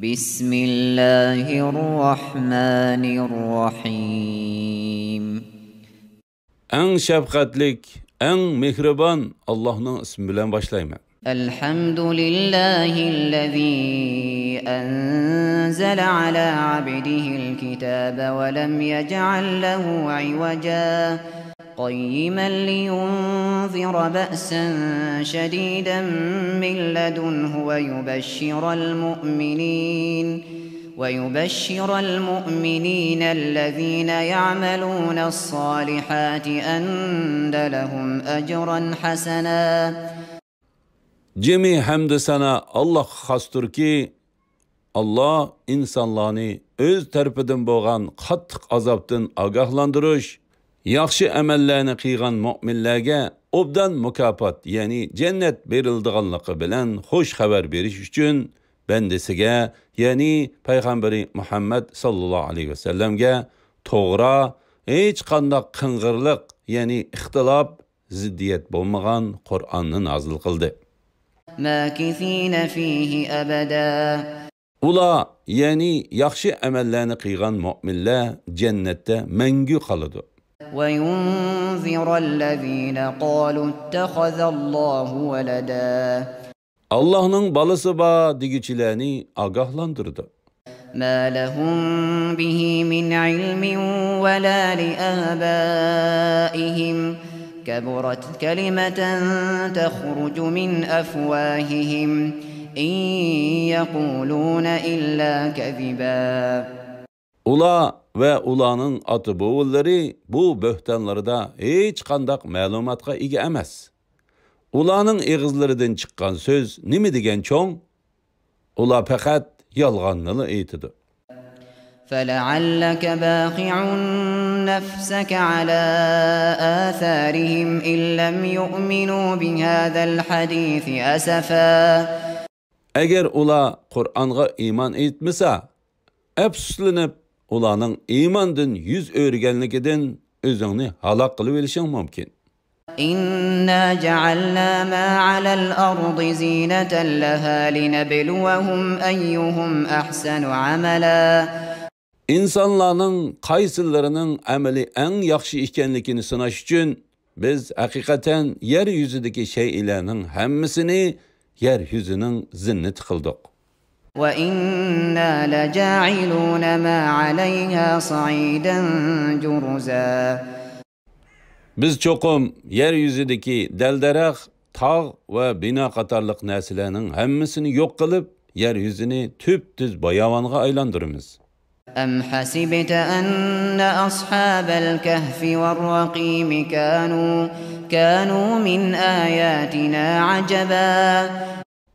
بسم الله الرحمن الرحيم En şefkatlik, en mehriban Allah'ın ismiyle başlayayım. الحمد لله الذي أنزل على عبده الكتاب ولم يجعل له عوجا قيما لينذر بأسا شديدا من لدنه ويبشر المؤمنين الذين يعملون الصالحات أن لهم أجرا حسنا. Cemi hamd sana Allah xastur ki Allah insanlarni öz tarafidan bo'lgan qattiq azobdan ogohlantirish, yaxshi amallarni qilgan mu'minlarga obdan mukofot, ya'ni jannat berildiganligi bilan xush xabar berish uchun bandasiga, ya'ni payg'ambari Muhammad sallallohu alayhi vasallamga to'g'ri, hech qanday qing'irlik, ya'ni ixtilof, ziddiyat bo'lmagan Qur'onni nozil qildi. ماكثين فيه أبدا. Ular, ya'ni yaxshi amallarni qilgan mu'minlar jannatda mangu qoladi. وينذر الذين قالوا اتخذ الله ولدا. Allah'ın balası bor degichilarni ogohlantirdi. ما لهم به من علم ولا لآبائهم كبرت كلمة تخرج من أفواههم إن يقولون إلا كذبا. Ular ve ularning ota-bobollari bu böhtanlarda hech qanday ma'lumotga ega emas. Ularning eg'izlaridan chiqqan so'z nima degan cho'ng? Ular faqat yolg'onni aytadi. فلعلك باخع نفسك على آثارهم إن لم يؤمنوا بهذا الحديث أسفا. Agar ular Qur'onga iymon etmasa, afsuslanib ularning iymondan yuz o'rganligidan o'zingni halok qilib olishing mumkin. إنا جعلنا ما على الأرض زينة لها لنبلوهم أيهم أحسن عملا. İnsanlarning qaysilarining amali eng yaxshi ekanligini sinash uchun biz haqiqatan yer yuzidagi shaylarning hammasini yer yuzining zinnati qildik. وإنا لجاعلون ما عليها صعيدا جرزا. Biz cho'qim yer yuzidagi dal-daraxt, tog' va bino qatorliq narsalarning hammasini yo'q qilib, yer yuzini tüp-tüz bayavonga aylantiramiz. أم حسبت أن أصحاب الكهف والرقيم كانوا من آياتنا عجبا.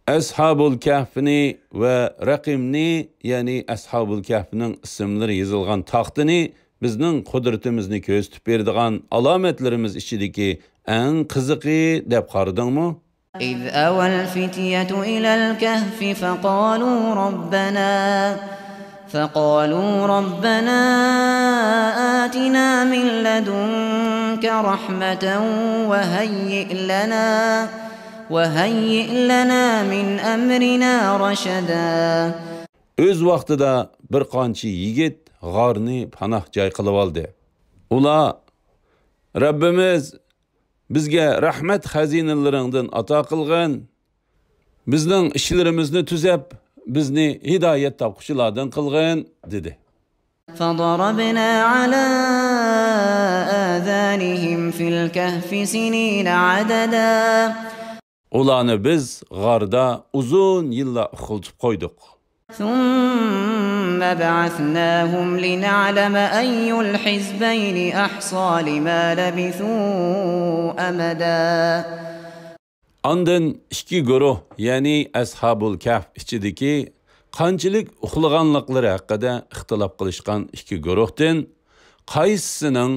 Ashabul Kahfni ve Raqimni, yani Ashabul Kahfning ismlari yozilgan taxtini bizning qudratimizni ko'rsatib beradigan alomatlarimiz ichidagi eng qiziqi deb qaradingmi? إذ أوى الفتية إلى الكهف فقالوا ربنا آتنا من لدنك رحمة وهيئ لنا من أمرنا رشدا. Öz vaqtida bir qancha yigit g'orni panoh joy qilib oldi. Ular Rabbimiz bizga rahmat xazinalaringdan ato qilgan, bizning ishlarimizni tuzab, bizni hidoyat topquchilardan qilgan dedi. فضربنا على آذانهم في الكهف سنين عددا. Ularni biz g'orda uzun yillar uxultib qo'ydik. ثم بعثناهم لنعلم أي الحزبين أحصى لما لبثوا أمدا. Ondan ikki guruh, ya'ni Ashabul Kahf ichidagi qanchalik uxlaganliklari haqida ixtilof qilishgan ikki guruhdan qaysisining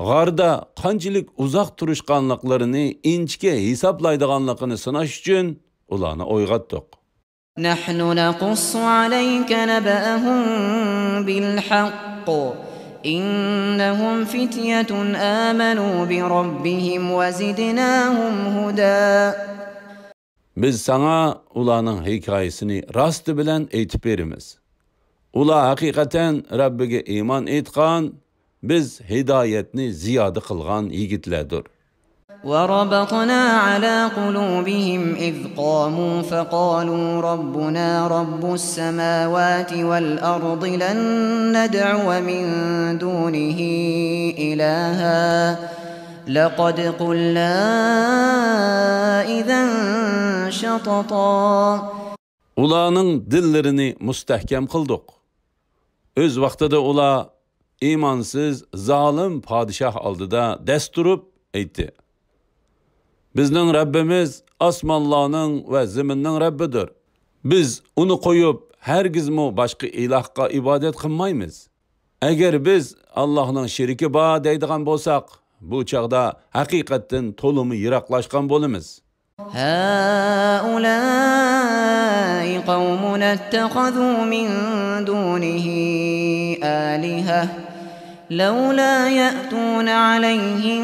g'orda qanchalik uzoq turishganliklarini inchga hisoblaydiganligini sinash uchun ularni o'yg'otdik. نحن نقص عليك نبأهم بالحق إنهم فتية آمنوا بربهم وزدناهم هدى. Biz sana ularning hikoyasini rosti bilan aytib beramiz. Ular haqiqatan Rabbiga iymon etgan, biz hidoyatni ziyoda qilgan yigitlardir. وربطنا على قلوبهم إذ قاموا فقالوا ربنا رب السماوات والأرض لن ندعو من دونه إلها لقد قلنا إذا شططا. Ularning dillerini mustahkam qildik. Öz vaqtida ular imansiz, zalim padişah oldida dast turib aytdi: Bizning Rabbimiz osmonlarning va zaminning Rabbidir. Biz uni qo'yib, hargizmi boshqa ilohga ibodat qilmaymiz. Agar biz Allohning sheriki bor deydigan bo'lsak, bu chaqda haqiqatdan to'limi yiroqlashgan bo'lamiz. هؤلاء قومنا اتخذوا من دونه آلهة لولا يأتون عليهم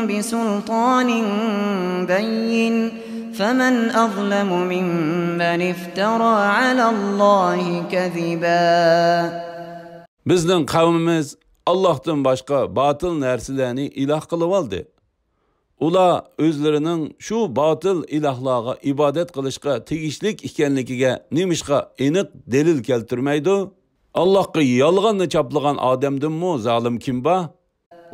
بسلطان بين فمن أظلم ممن افترى على الله كذبا. Bizning qavmimiz Allohdan boshqa batıl narsalarni iloh qilib oldi. Ular o'zlarining shu batıl ilahlarga ibodat qilishga tegishlik ekanligiga nimishqa aniq dalil keltirmaydi. Allohga yolg'onni chaplagan odamdinmi zolim kim bor?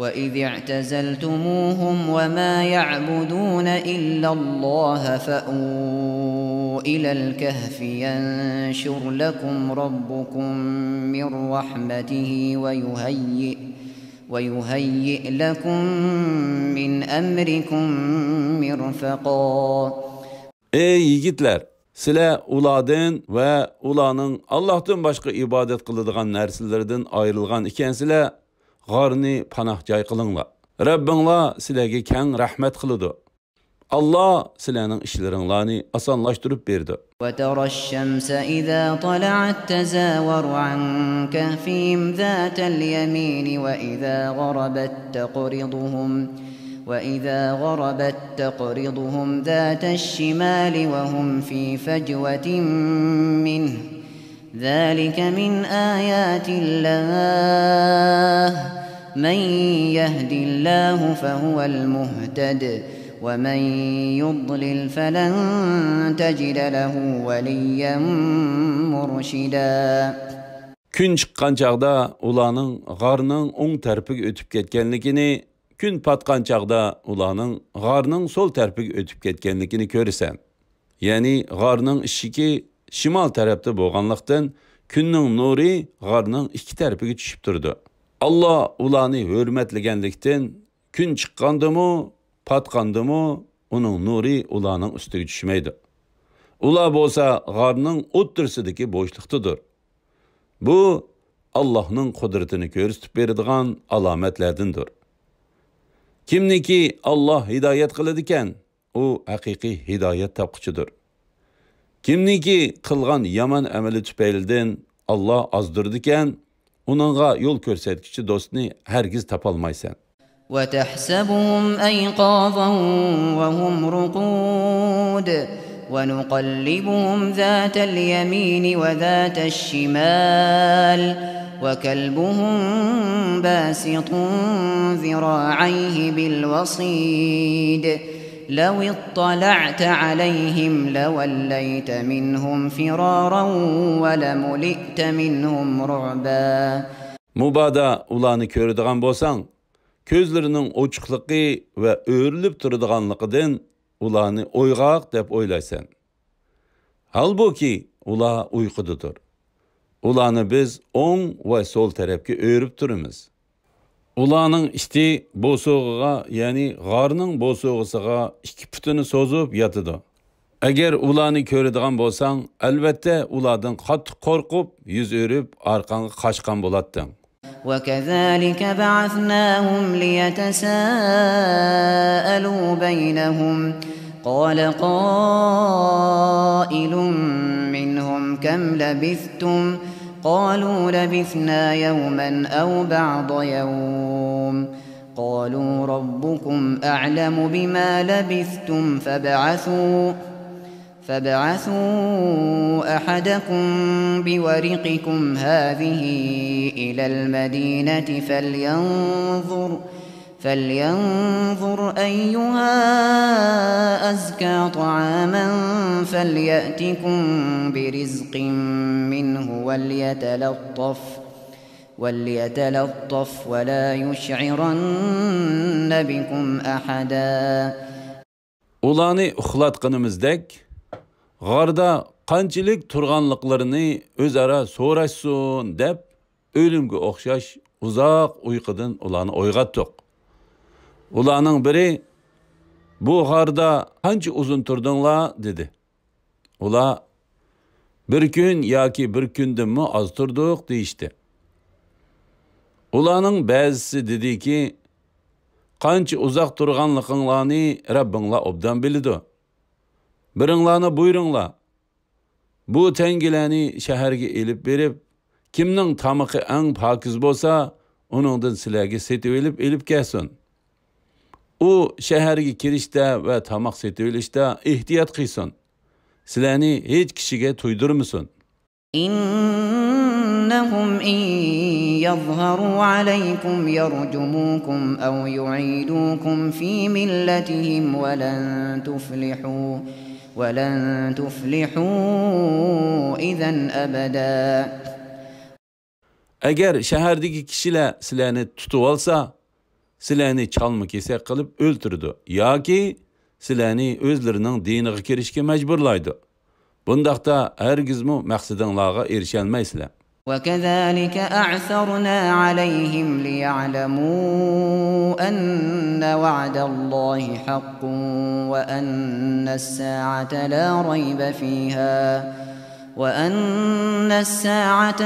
وَإِذِ اعْتَزَلْتُمُوهُمْ وَمَا يَعْبُدُونَ إِلَّا اللَّهَ فَأْوُوا إِلَى الْكَهْفِ يَنشُرْ لَكُمْ رَبُّكُمْ مِنْ رَحْمَتِهِ وَيُهَيِّئْ لَكُمْ مِنْ أَمْرِكُمْ مِرْفَقًا. Ey yigitlar, sizlar ulardan va ularning Allohdan boshqa ibodat qiladigan narsalardan ayrilgan ekansizlar, g'orni panoh joy qilinglar. Rabbinglar sizlarga keng rahmat qiladi. Allah sizlarning ishlaringlarni osonlashtirib berdi. وَتَرَى الشَّمْسَ إِذَا طَلَعَتْ تَزَاوَرُ عَنْ كَهْفِهِمْ ذَاتَ الْيَمِينِ وَإِذَا غَرَبَتْ تَقْرِضُهُمْ ذَاتَ الشِّمَالِ وَهُمْ فِي فَجْوَةٍ مِّنْهُ ذَلِكَ مِنْ آيَاتِ اللَّهِ مَنْ يَهْدِ اللَّهُ فَهُوَ الْمُهْتَدِ وَمَنْ يُضْلِلْ فَلَنْ تَجِدَ لَهُ وَلِيًّا مُرْشِدًا. Kun chiqqan chaqda ularning g'orning o'ng tarafiga o'tib ketganligini, kun patgan chaqda ularning g'orning so'l tarafiga o'tib ketganligini ko'rasan. Ya'ni g'orning ishiki shimol tarafda bo'lganlikdan kunning nuri g'orning ikki tarafiga tushib turdi. Alloh ularni hurmatlaganlikdan kun chiqqandimi, patqandimi, uning nuri ularning ustiga tushmaydi. Ular bo'lsa g'orning o'ttirsidagi bo'shliqdadir. Bu Allohning qudratini ko'rsatib beradigan alomatlardandir. Kimniki Alloh hidoyat qiladi ekan, u haqiqiy hidoyat topquchidir. Kimniki qilgan yomon amali tufaylidan Alloh ozdirdi ekan, uningga yo'l ko'rsatuvchi do'stni hargiz topolmaysan. وَتَحْسَبُهُمْ أَيْقَاظًا وَهُمْ رُقُودٌ وَنُقَلِّبُهُمْ ذَاتَ الْيَمِينِ وَذَاتَ الشِّمَالِ وَكَلْبُهُمْ بَاسِطٌ ذِرَاعَيْهِ بِالْوَصِيدِ لَوِ اطَّلَعْتَ عَلَيْهِمْ لَوَلَّيْتَ مِنْهُمْ فِرَارًا وَلَمُلِئْتَ مِنْهُمْ رُعْبًا. Mubada ularni ko'radigan bo'lsang, ko'zlarining ochiqligi va o'rilib turadiganligidan ularni o'yg'oq deb o'ylaysan. Halbuki ular uyqudadir. Ularni biz o'ng va so'l tarafga o'rib turamiz. Ularning ishti bo'sug'iga, ya'ni g'orning bo'sug'isiga ikki putini so'zib yotadi. Agar ularni ko'radigan bo'lsang, albatta ulardan qattiq qo'rqib, yuz o'rib, orqangga qochgan bo'larding. وَكَذَلِكَ بَعَثْنَاهُمْ لِيَتَسَاءَلُوا بَيْنَهُمْ قَالَ قَائِلٌ مِّنْهُمْ كَمْ لَبِثْتُمْ قَالُوا لَبِثْنَا يَوْمًا أَوْ بَعْضَ يَوْمٍ قَالُوا رَبُّكُمْ أَعْلَمُ بِمَا لَبِثْتُمْ فابعثوا أحدكم بورقكم هذه إلى المدينة فلينظر أيها أزكى طعاما فليأتكم برزق منه وليتلطف ولا يشعرن بكم أحدا. Ularni uxlatqanimizdek, g'orda qanchalik turganliklarini o'zaro so'rashsin deb, o'limga o'xshash uzoq uyqudan ularni uyg'otdik. Ularning biri, bu g'orda qancha uzun turdinglar dedi. Ular bir kun yoki bir kundanmi oz turdik deyishdi. Ularning ba'zisi dediki, qancha uzoq turganliginglarni Rabbinglar obdan biladi. Biringlarni buyuringlar. Bu tengilarni shaharga elib berib, kimning tamaqi eng pokiz bo'lsa, uningdan sizlarga setib elib kelsin. U shaharga kirishda va tamoq setib olishda ehtiyot qilsin. Sizlarni hech kishiga to'ydirmasin. إنهم إن يظهروا عليكم يرجموكم أو يعيدوكم في ملتهم ولن تفلحوا إذا أبدا. Agar shahardagi kishilar sizlarni tutib olsa, sizlarni chalma-kesak qilib o'ltirdi yoki sizlarni o'zlarining diniga kirishga majburlaydi. Bundaqda hargizmi maqsadinglarga erisholmaysizlar. وكذلك أعثرنا عليهم ليعلموا أن وعد الله حق وأن الساعة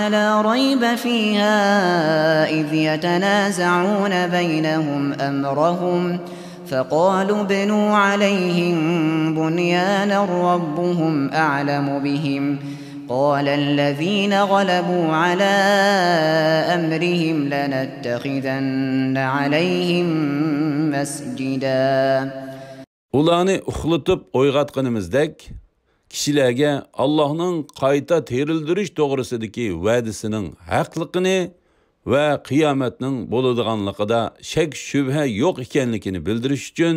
لا ريب فيها إذ يتنازعون بينهم أمرهم فقالوا ابنوا عليهم بنيانا ربهم أعلم بهم قال الذين غلبوا على أمرهم لنتخذن عليهم مسجدا. Ularni uxlatib o'yg'atganimizdek, kishilarga Allohning qayta terildirish to'g'risidagi va'dasining haqligini va qiyomatning bo'ladiganligida shak shubha yo'q ekanligini bildirish uchun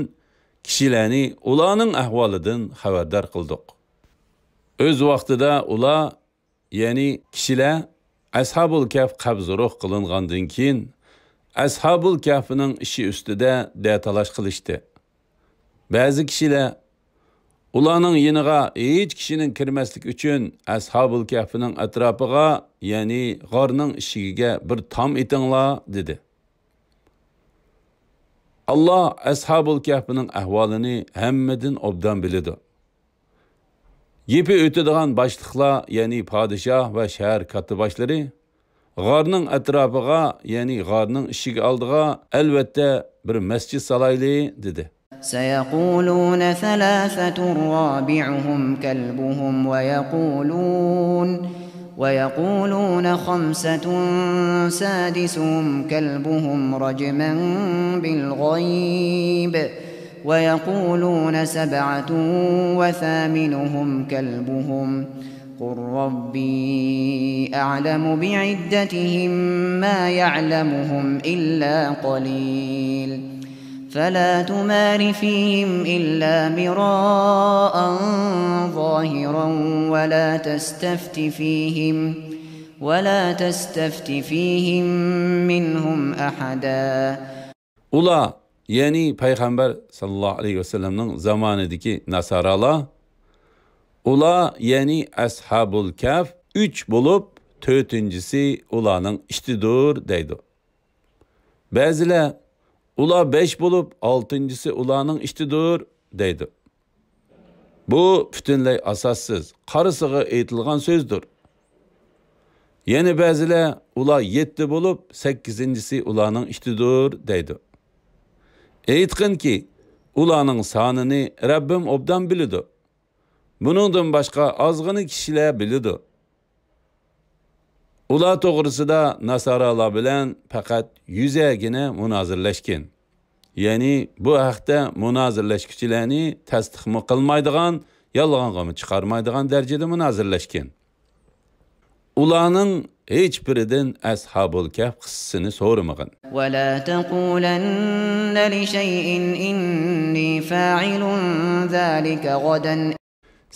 kishilarni ularning ahvolidan xabardor qildik. O'z vaqtida ular, ya'ni kishilar Ashabul Kahf qabzruh qilingandan keyin Ashabul Kahfning ishi ustida datalash qilishdi. Ba'zi kishilar ularning yiniga hech kishining kirmaslik uchun Ashabul Kahfning atrofiga, ya'ni g'orning ishigiga bir tom etinglar dedi. Allah Ashabul Kahfning ahvolini hammadan obdan biladi. Yepi o'tadigan boshliqlar, ya'ni podshoh va shahar katiboshlari g'orning atrofiga, ya'ni g'orning ishiga oldiga albatta bir masjid salayli dedi. سيقولون ثلاثة رابعهم كلبهم ويقولون خمسة سادسهم كلبهم رجما بالغيب ويقولون سبعة وثامنهم كلبهم قل ربي أعلم بعدتهم ما يعلمهم إلا قليل فلا تمار فيهم إلا مراء ظاهرا ولا تستفت فيهم منهم أحدا. Ula, yani Peygamber sallallahu aleyhi ve sellem'nin zamanındaki Nasaralar, ula yani Ashabul Kahf 3 bulup 4-incisi ulanın iştidur deydi. Bazılar ula 5 bulup 6-incisi ulanın iştidur deydi. Bu bütünley asassız, qarısığı eğitilgan sözdür. Yeni bazılar ula 7 bulup 8-incisi ulanın iştidur deydi. Eğitkin ki ulanın sanını Rabbim obdan bilidi. Bunundan başka azgını kişiler bilidi. Ula toğrısı da Nasaralar bilen fakat yüzegine münazirleşkin. Yani bu haqda münazirleşkichilarni tasdiq qilmaydigan yalğanğa chiqarmaydigan darajada munozirlashgan. Ularning hech biridan Ashabul Kahf qissasini so'ramag'in. Va la taqulanna li shay'in inni fa'ilun zalika gadan.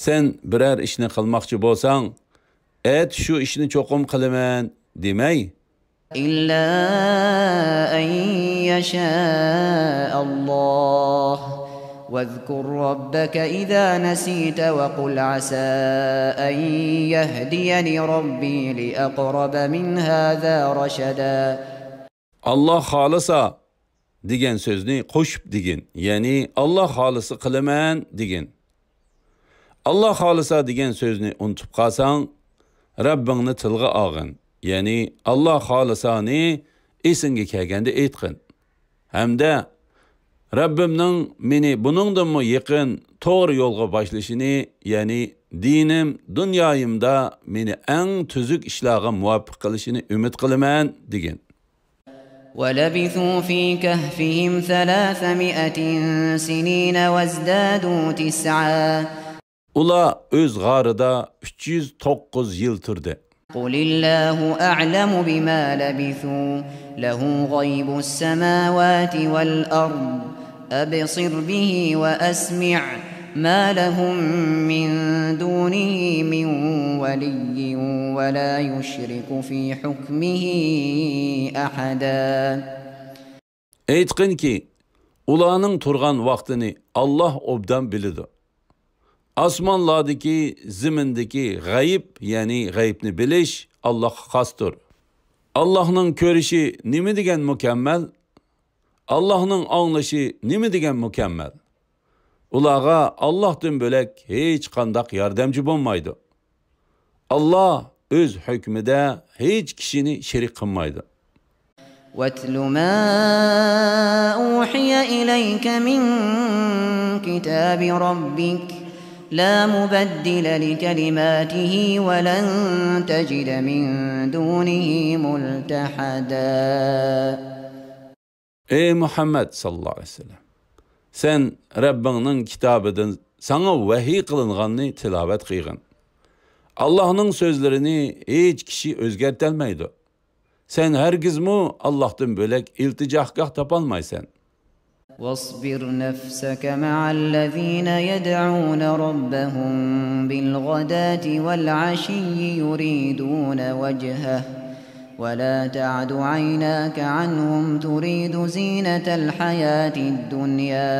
Sen birer ishni qilmoqchi bo'lsang, et shu ishni cho'qim qilaman demay. İlla an yasha Allah. واذكر ربك إذا نسيت وقل عسى أن يهديني ربي لأقرب من هذا رشدا. Allah xolisa degan so'zni qo'shib degin. Ya'ni Allah xolisi qilaman degin. Allah xolisa degan so'zni unutib qolsang, Rabbingni tilga olgin. Ya'ni Allah xolisani esingga kelganda aytqin. Hamda Rabbimning meni buningdanmi yaqin to'g'ri yo'lga boshlashini, ya'ni dinim, dunyoyimda meni eng tuzuk ishlarga muvaffaq qilishini umid qilaman degin. وَلَبِثُوا فِي كَهْفِهِمْ 300 سِنِينَ وَازْدَادُوا 9. Ular o'z g'arida 309 yil turdi. قُلِ اللَّهُ أَعْلَمُ بِمَا لَبِثُوا لَهُ غَيْبُ السَّمَاوَاتِ وَالْأَرْضِ أَبْصِرْ بِهِ وَأَسْمِعْ مَا لَهُم مِّن دُونِهِ مِن وَلِيٍّ وَلَا يُشْرِكُ فِي حُكْمِهِ أَحَدًا. Aytqinki, ularning turgan vaqtini Allah obdan biladi. Osmonlardagi, zimindagi g'ayb, ya'ni g'aybni bilish Allohga xosdir. Allohning ko'rishi nima degan mukammal? Allohning anglashi nima degan mukammal? Ularga Allohdan bo'lak hech qanday yordamchi bo'lmaydi. Allah o'z hukmida hech kishini sherik qilmaydi. وَاتْلُ مَا أُوحِيَ إِلَيْكَ مِنْ كِتَابِ رَبِّكَ لَا مُبَدِّلَ لِكَلِمَاتِهِ وَلَنْ تَجِدَ مِنْ دُونِهِ مُلْتَحَدًا. Ey Muhammed sallallahu aleyhi ve sellem, sen Rabbingning kitobidan sana vahiy qilinganni tilovat qilgin. Allah'ning so'zlarini hech kishi o'zgartirmaydi. Sen hergizmi Allah'tan bo'lak iltijohgoh topolmaysan. واصبر نفسك مع الذين يدعون ربهم بالغداة والعشي يريدون وجهه ولا تعد عيناك عنهم تريد زينة الحياة الدنيا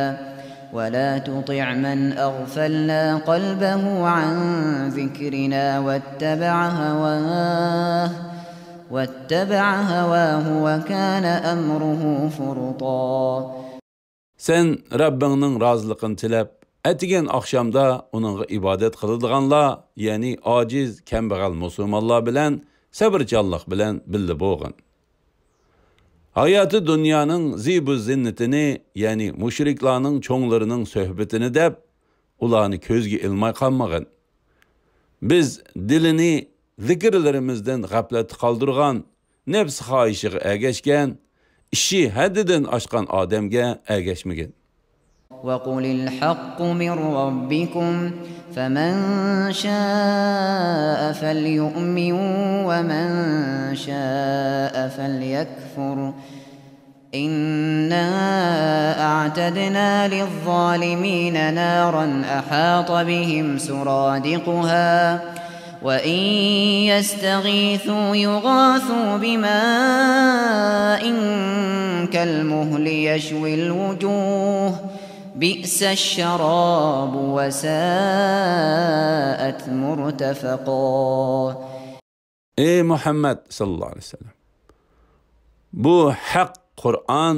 ولا تطع من أغفلنا قلبه عن ذكرنا واتبع هواه وكان أمره فرطا. Sen Rabbingning roziliqini tilab, atigan oqshomda uningga ibodat qiladiganlar, ya'ni ojiz, kambag'al musulmonlar bilan sabrchanlik bilan birga bo'lgin. Hayoti dunyoning zibu zinnatini, ya'ni mushriklarning cho'nglarining suhbatini deb, ularni ko'zga ilmay qolmag'in. Biz dilini zikrlarimizdan g'aflat qoldirgan, nafs xohishiga ergashgan, işi haddidan oshgan odamga ergashmagin. وَقُلِ الْحَقُّ مِنْ رَبِّكُمْ فَمَنْ شَاءَ فَلْيُؤْمِنْ وَمَنْ شَاءَ فَلْيَكْفُرْ إِنَّا أَعْتَدْنَا لِلظَّالِمِينَ نَارًا أَحَاطَ بِهِمْ سُرَادِقُهَا وَإِنْ يَسْتَغِيثُوا يُغَاثُوا بِمَاءٍ كَالْمُهْلِ يَشْوِي الْوُجُوهَ بِئْسَ الشَّرَابُ وَسَاءَتْ مُرْتَفَقًا. Ey Muhammed sallallahu aleyhi ve sellem, bu haq Kur'an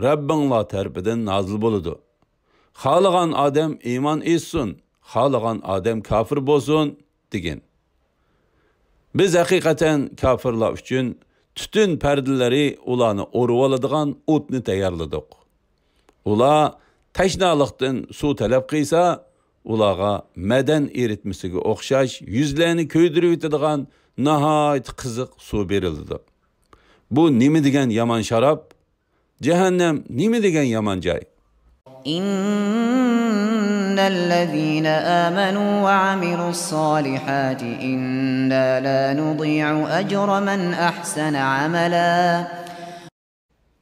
Rabbinglar tarafidan nazil bo'ladi. Xohlagan odam iymon etsin, xohlagan odam kafir bo'lsin degan. Biz haqiqatan kafirlar uchun tutun pardalari ularni o'rib oladigan o'tni tayyorladik. Ular tashnalikdan suv talab qilsa, ularga madan eritmasiga o'xshash yuzlarni ko'ydirib o'tadigan nihoyat qiziq suv berildi. Bu nima degan yomon sharob? Jahannam nima degan yomon joy? إن الذين آمنوا وعملوا الصالحات إنا لا نضيع أجر من أحسن عملا.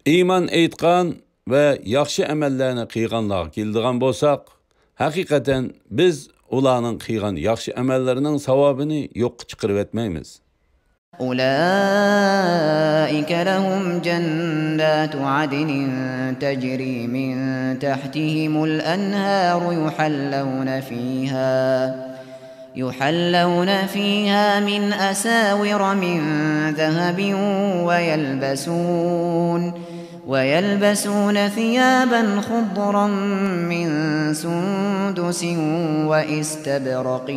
İman eytqan ve yaxşı əməllərini qıyğanlığa kildiğən bolsaq, həqiqətən biz ulanın qıyğan yaxşı əməllərinin savabını yox çıxırıb etməyimiz. أولئك لهم جنات عدن تجري من تحتهم الأنهار يحلون فيها من أساور من ذهب ويلبسون ثيابا خضرا من سندس وإستبرق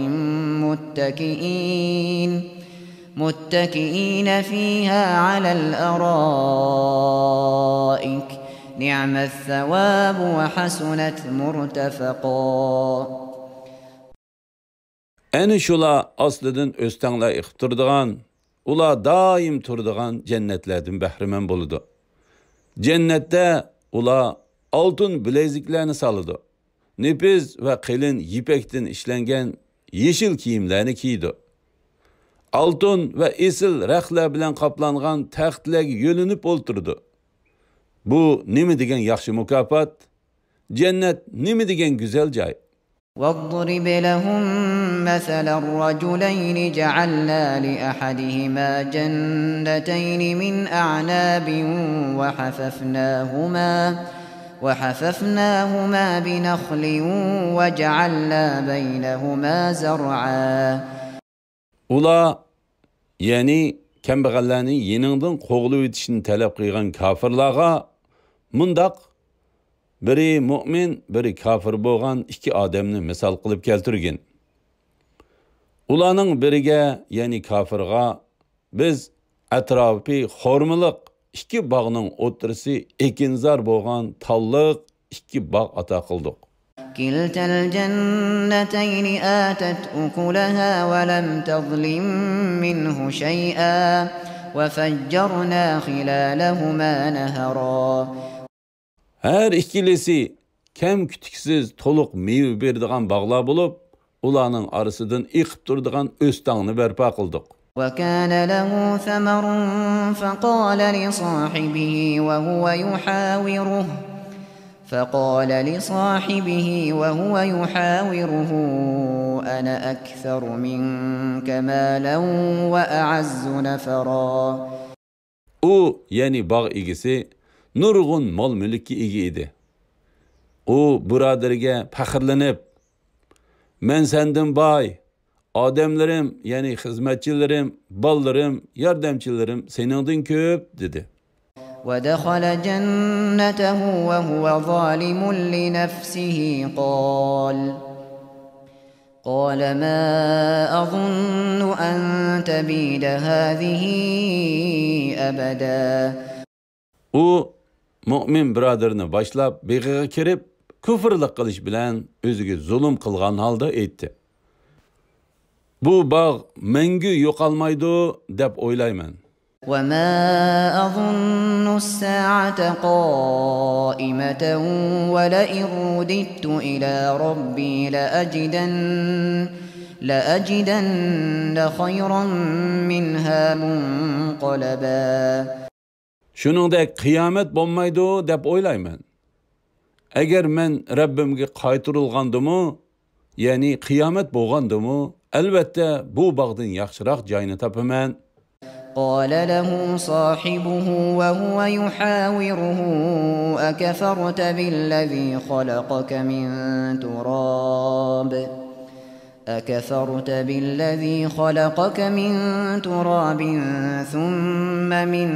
متكئين فيها على الأرائك نعم الثواب وحسنت مرتفقا. Әні şula aslıdın östənglə iqtırdığan, ula daim turdığan cənnətlərdən bəhrəmən boludu. Cənnətdə ula altın bileziklərini salıdı. Nepiz və qilin yipəkdən işlənən yeşil kiyimlərini giydi. Altın və esil rəxlər bilən qaplanğan təxtlərə yönünüb oturdu. Bu nimi degen yaxşı mükafat? Cənnət nimi degen güzel cay? واضرب لهم مثل الرجلين جعلنا لأحدهما جنتين من أعناب وحففناهما بنخل وجعلنا بينهما زرعا. Ula, yani kembag'allarning yeningdan qo'g'ilib o'tishini talab qilgan kofirlarga mundaq biri mu'min, biri kofir bo'lgan ikki odamni misol qilib keltirgan. Ularning biriga, ya'ni kofirga biz atrofi xormiliq ikki bog'ning o'tirisi ekinzor bo'lgan talliq ikki bog' ato qildik. كلتا الجنتين آتت أكلها ولم تظلم منه شيئا وفجرنا خلالهما نهرا. Her ikilisi kem kütüksiz toluq meyve berdiğen bağlar bulup, ulanın arasıdan iqib durduğun östağını berpa qıldık. وكان له ثمر فقال لصاحبه وهو يحاوره أنا أكثر منك مالا وأعز نفرا. O, yani bağ igisi, nurgun mal mülki igi idi. O, buraderge paxırlanıp, men senden bay, adamlarım, yani hizmetçilerim, ballarım, yardımcılarım senindir köp, dedi. ودخل جنته وهو ظالم لنفسه قال ما أظن أن تبيد هذه أبدا. O mümin braderini başlap beğiğe kirip küfürlük kılış bilen özüge zulüm kılgan halda etti. Bu bağ mengü yok almaydı dep oylayman. وما أظن الساعة قائمة ولئن رددت إلى ربي لأجدن خيرا منها منقلبا. Şuningdek kıyamet bo'lmaydi deb o'ylayman. Agar men Rabbimga qaytarilgandimi, ya'ni qiyomat bo'lgandimi, albatta bu bog'dan yaxshiroq joyni topaman. قال له صاحبه وهو يحاوره أكفرت بالذي خلقك من تراب ثم من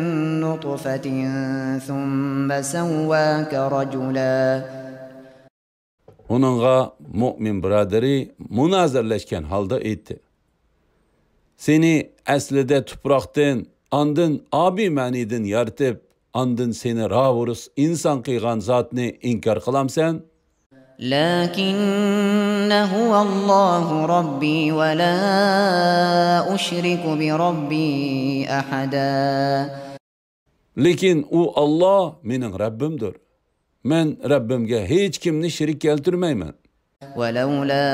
نطفة ثم سواك رجلا. Onunğa mümin biraderi münazirleşken halda etti. Seni aslida tuproqdan, andın abi manidin yaratib, andın seni ravurus insan qilgan zotni inkor qilamsan? لكن هو الله ربي ولا أشرك بربي أحدا. Lekin u Allah mening Rabbimdir. men Rabbimge hiç kimni şerik keltirmeymen. ولولا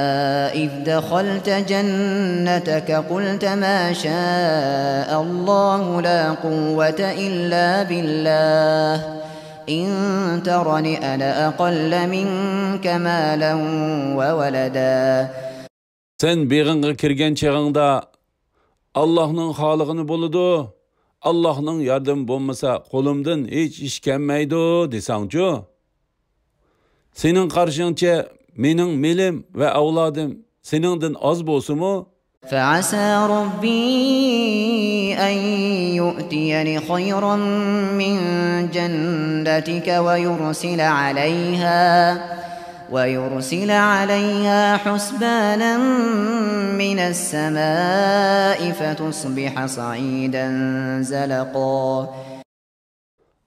إذ دخلت جنتك قلت ما شاء الله لا قوة إلا بالله إن ترني أنا أقل منك مالا وولدا. Sen beğinge kirgen çağında Allah'ın halıgını buludu. Allah'ın yardım bulmasa kolumdan hiç iş gelmeydi desangcu. Senin karşınca mening melim ve avladım seningden az bolsa mu? فعسى ربي أن يؤتيني خيرا من جنتك ويرسل عليها حسبانا من السماء فتصبح صعيدا زلقا.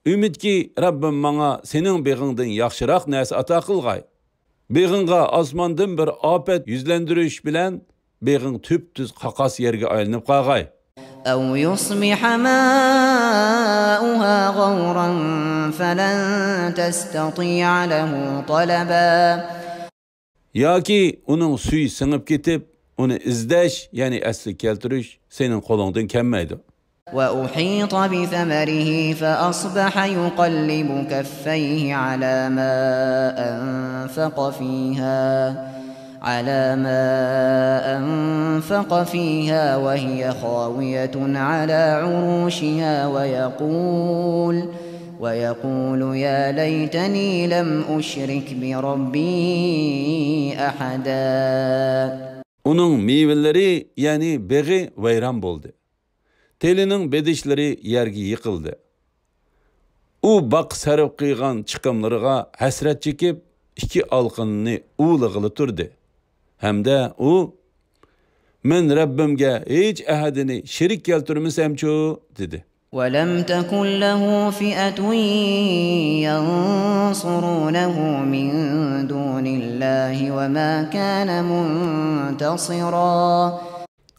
Ümid ki Rabbim bana senin beğinden yaxşırak näse ata kılgay. Beğinga asmandan bir afet yüzlendiriş bilen beğin tüptüz qaqas yerge aylanıp qalgay. أو يصبح ماؤها غورا فلن تستطيع له طلبا. Yaki onun suyu sınıp ketip onu izdeş yani asli keltiriş senin kolundan kelmeydi. وأحيط بثمره فأصبح يقلب كفيه على ما أنفق فيها وهي خاوية على عروشها ويقول يا ليتني لم أشرك بربي أحدا. Onun meyveleri yani beği vayran boldu. Telinin bedişleri yergi yıkıldı. U bak sarıp kıygan çıkımlarıga hasret çekip iki alqınını uğlığılı turdu. Hem de u men Rabbimge hiç ahadini şerik keltirmesemçu dedi. وَلَمْ تَكُنْ لَهُ فِئَةٌ يَنْصُرُونَهُ مِنْ دُونِ اللّٰهِ وَمَا كَانَ مُنْتَصِرًا.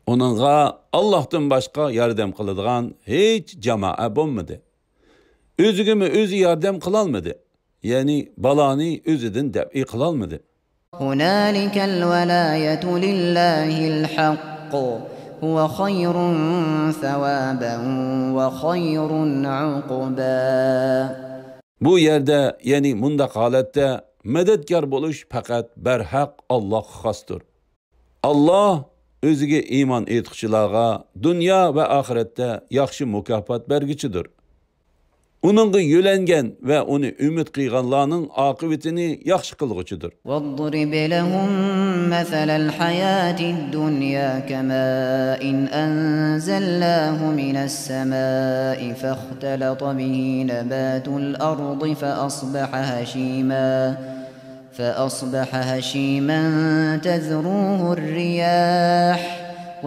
Onunğa Allah'tan başka yardım kılıdığan hiç cemaat bulmadı. Özügümü özü yardım kılalmadı. Yani balani özüdün defi kılalmadı. هُنَالِكَ الْوَلَايَةُ لِلّٰهِ الْحَقِّ هُوَ خَيْرٌ ثَوَابًا وَخَيْرٌ عُقْبًا. Bu yerde yani mundaq halette medetkar buluş fakat berhaq Allah xastır. Allah özüge iman etkiçilağa dünya ve ahirette yaxşı mükafat bergiçidir. Onunğa yölengen ve onu ümit kıyganlarının akıbetini yaxşı kılgıçıdır. وَاضْرِبْ لَهُمْ مَثَلَ الْحَيَاةِ الدُّنْيَا كَمَاءٍ أَنْزَلْنَاهُ مِنَ السَّمَاءِ فَاخْتَلَطَ بِهِ نَبَاتُ الْأَرْضِ فَأَصْبَحَ هَشِيمًا تَذْرُوهُ الرِّيَاحُ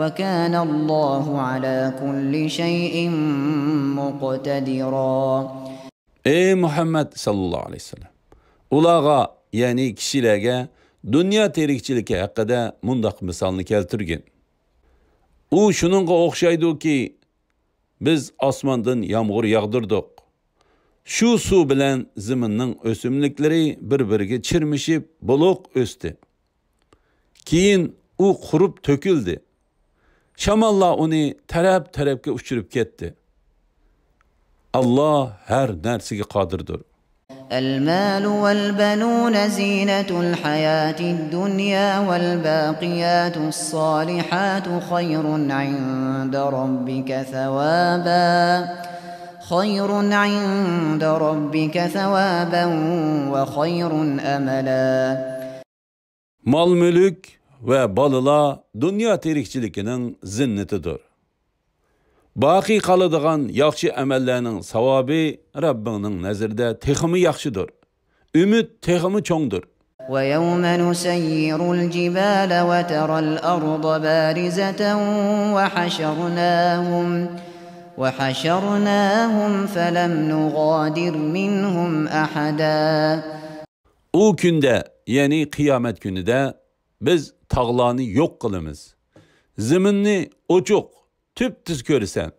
وَكَانَ اللّٰهُ عَلَى كُلِّ شَيْءٍ مُقْتَدِرًا. Ey Muhammed sallallahu aleyhi ve sellem. Ulağa yani kişilerge dünya terikçiliki hakkında mundaq misalını keltirgin. U şununğa oxşaydı ki biz asmandan yağmur yağdırdık. Şu su bilen ziminin ösümlikleri birbiriga çirmişip buluq östü. Keyin u qurup töküldü. Şamalla onu taraf-tarafga uçurup ketdi. Allah her nersige qadirdir. المال والبنون زينة الحياة الدنيا والباقيات الصالحات خير عند ربك ثوابا وخير أملا. Mal mülk ve balıla dünya terikçilikinin zinnetidir. Baqi qalıdığan yaxşı əməllərinin savabı Rabbinin nəzirdə teximi yaxşıdır. Ümid teximi çoğdur. وَيَوْمَ نُسَيِّرُ الْجِبَالَ وَتَرَى الْأَرْضَ بَارِزَةً وَحَشَرْنَاهُمْ فَلَمْ نُغَادِرْ مِنْهُمْ أَحَدًا. O günde, yani kıyamet günü de biz tağlarını yok kılımız. Ziminni oçuq, tüptüz görürsen.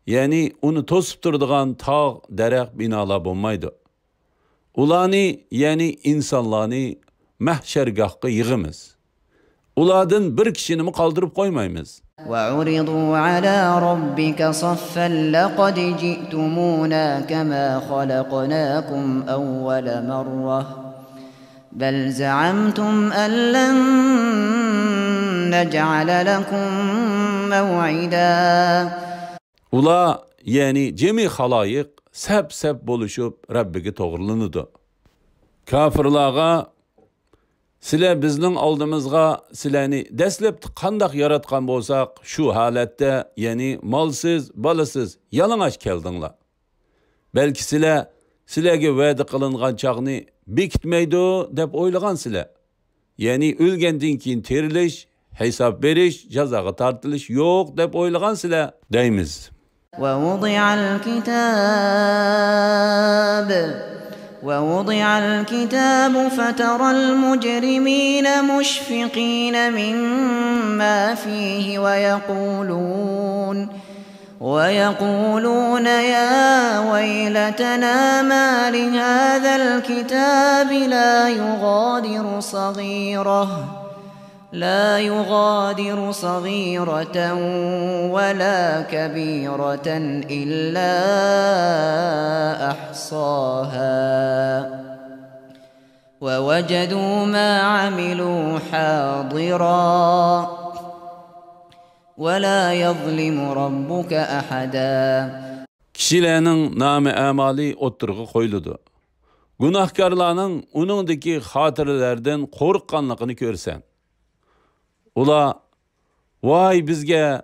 Yani onu tosup durduğun tağ, derek, binalar bulmaydı. Ularni, yani insanlarni mahşergahga yığımız. Ulardan bir kişini mi kaldırıp koymaymiz. وعرضوا على ربك صفا لقد جئتمونا كما خلقناكم أول مرة بل زعمتم أن لن نجعل لكم موعدا. Ula, yani cemi halayık sep buluşup Rabbiga toğırlanıdı. Kafirlarga sizler bizning oldimizga sizlarni dastlab qandoq yaratgan bo'lsak, shu holatda, ya'ni molsiz, bolasiz, yalang'och keldinglar. Balki sizlarga va'da qilingan chaqni bekitmaydi deb o'ylagansizlar. Ya'ni o'lgandan keyin terilish, hisob berish, jazoga tortilish yo'q deb o'ylagansizlar deymiz. ووضع الكتاب فترى المجرمين مشفقين مما فيه ويقولون يا ويلتنا ما لهذا الكتاب لا يغادر صغيرة ولا كبيرة إلا أحصاها ووجدوا ما عملوا حاضرا ولا يظلم ربك أحدا. Kişilerinin namı amali oturğu koyuludu. Günahkarlarının onundaki hatırlardan korkkanlıqını görsen. Ula, vay bizge,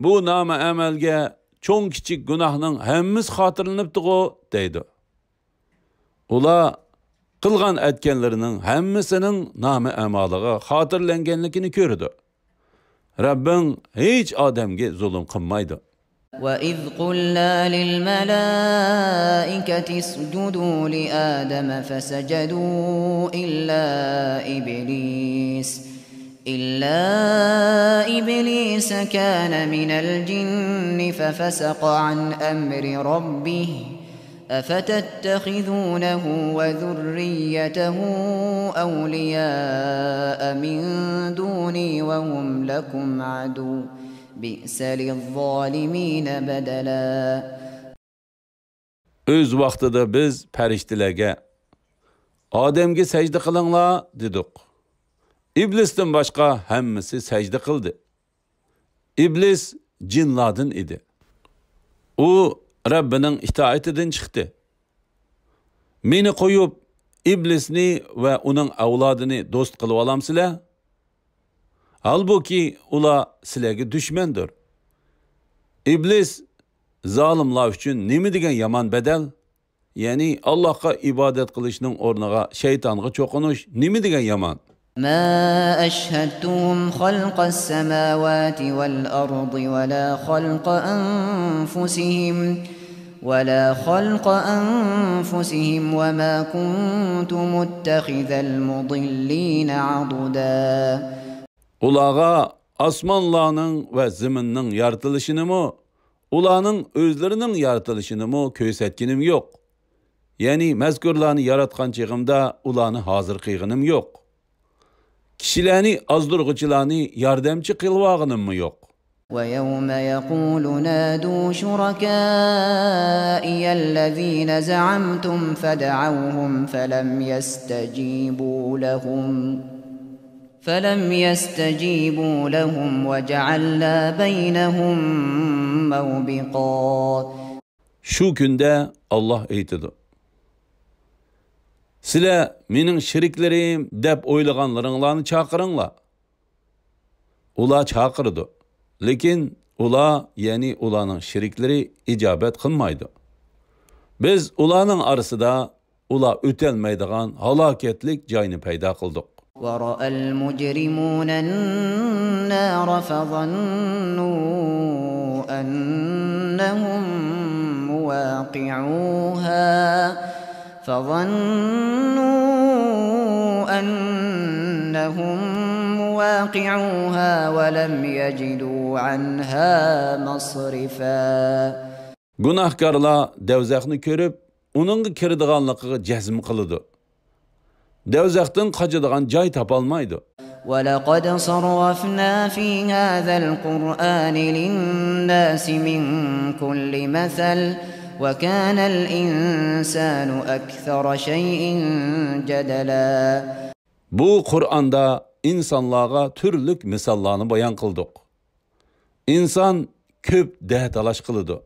bu namı amelge, çoğun kiçik günahının hemimiz hatırlanıptı o, deydi. Ula, kılgan etkenlerinin hemmisinin namı amalıga hatırlangenlikini gördü. Rabbin hiç ademge zulüm kılmaydı. وَإِذْ قُلْنَا لِلْمَلَائِكَةِ اسْجُدُوا لِآدَمَ فَسَجَدُوا إلا إبليس كان من الجن ففسق عن أمر ربه أفتتخذونه وذريته أولياء من دوني وهم لكم عدو بئس للظالمين بدلا. Öz vaqtida biz periştilerge Ademge secde kılınla dedik. İblis'ten başka hemmisi secde kıldı. İblis cinlardan idi. O Rabbinin itaatinden çıktı. Meni koyup İblisni ve onun avladını dost kılıp alamsizlar. Halbuki ula sizlarga düşmandır. İblis zalimlar üçün nima degan yomon bedel? Yani Allah'a ibadet qilishning o'rniga shaytonga cho'qinish nima degan yomon? ما أشهدتهم خلق السماوات والأرض ولا خلق أنفسهم وما كنت متخذ المضلين عضدا. Ulağa asmanlarının ve ziminin yaratılışını mı, ulanın özlerinin yaratılışını mı kösetkinim yok. Yani mezkurlarını yaratkan çığımda ulanı hazır kıyğınım yok. Kişilerini azdırgıçılarını yardımcı kılvağınım mı yok? وَيَوْمَ يَقُولُ نَادُوا شُرَكَائِيَ الَّذ۪ينَ زَعَمْتُمْ فَدَعَوْهُمْ فَلَمْ يَسْتَجِيبُوا لَهُمْ وَجَعَلْنَا بَيْنَهُمْ مَوْبِقًا. Şu günde Allah eytidi. Sizler mening şiriklerim deb o'ylaganlaringlarni chaqiringlar. Ular chaqirdi. Lekin ular, yani ularning shirikleri icabet qilmaydi. Biz ularning orasida ular o'tolmaydigan halokatlik joyni paydo qildik. وَرَأَى الْمُجْرِمُونَ النَّارَ فَظَنُّوا أَنَّهُمْ مواقعوها وَلَمْ يَجِدُوا عَنْهَا مَصْرِفًا. Günahkarlar devzakni görüp uningga kiradiganligiga jazm qiladi. Devzaqdan qochadigan joy topolmaydi. وَلَقَدْ صَرَّفْنَا فِي هَذَا الْقُرْآنِ لِلنَّاسِ مِنْ كُلِّ مَثَلٍ وَكَانَ الْإِنْسَانُ أَكْثَرَ شَيْءٍ جَدَلًا. Bu Qur'onda insonlarga turli misollarni bayon qildik. İnsan ko'p da'talash qiladi.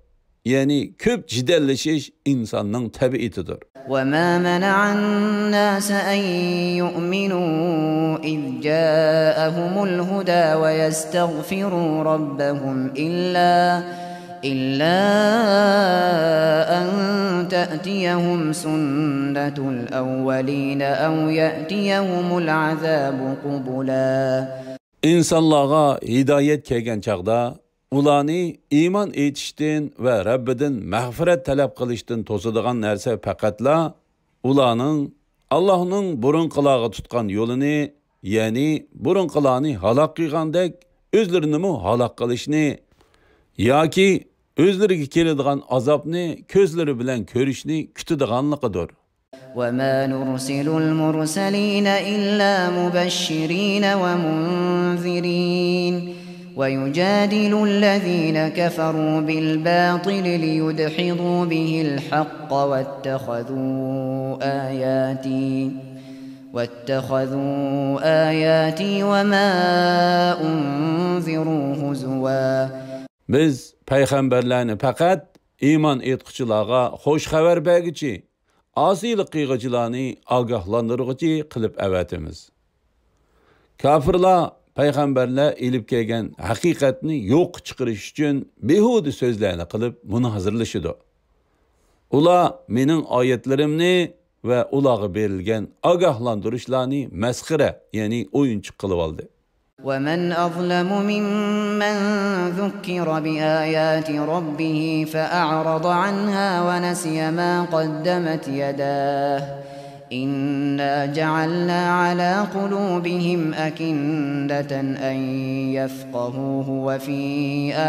Ya'ni ko'p jidallashish insonning tabiatidir. وَمَا مَنَعَ النَّاسَ أَن يُؤْمِنُوا إِذْ جَاءَهُمُ الْهُدَى وَيَسْتَغْفِرُوا رَبَّهُمْ إِلَّا أَن تَأْتِيَهُمْ سُنَّةُ الْأَوَّلِينَ أَوْ يَأْتِيَهُمُ الْعَذَابُ قُبُلًا. İnsanlarga hidayet kelgan chaqda ularni iymon etishdan va Rabbidan mag'firat talab qilishdan to'sadigan narsa faqatla ularning Allohning burunqilarga tutgan yo'lini, ya'ni burunqilarni halok qilgandek o'zlarini halok qilishni yoki o'zlariga keladigan azobni ko'zlari bilan ko'rishni kutadiganligidir. وَمَا نُرْسِلُ الْمُرْسَلِينَ إِلَّا مُبَشِّرِينَ وَمُنذِرِينَ وَيُجَادِلُ الَّذِينَ كَفَرُوا بِالْبَاطِلِ لِيُدْحِضُوا بِهِ الْحَقَّ وَاتَّخَذُوا آيَاتِي وَمَا أُنذِرُوا هُزُوًا. Biz payg'ambarlarni faqat iymon etquchilarga xo'sh xabar berguchi, asiylik qilg'uchilarni ogohlantirguchi qilib avatimiz. Kafirlar payg'ambarlar ilib kelgan haqiqatni yo'q chiqarish uchun behuda so'zlarni qilib munozirlashidi. Ular mening oyatlarimni va ularga berilgan ogohlantirishlarni masxira, ya'ni o'yinchiq qilib oldi. وَمَنْ أَظْلَمُ مِمَّنْ ذُكِّرَ بِآيَاتِ رَبِّهِ فَأَعْرَضَ عَنْهَا وَنَسِيَ مَا قَدَّمَتْ يَدَاهُ إِنَّا جَعَلْنَا عَلَى قُلُوبِهِمْ أَكِنَّةً أَنْ يَفْقَهُوهُ وَفِي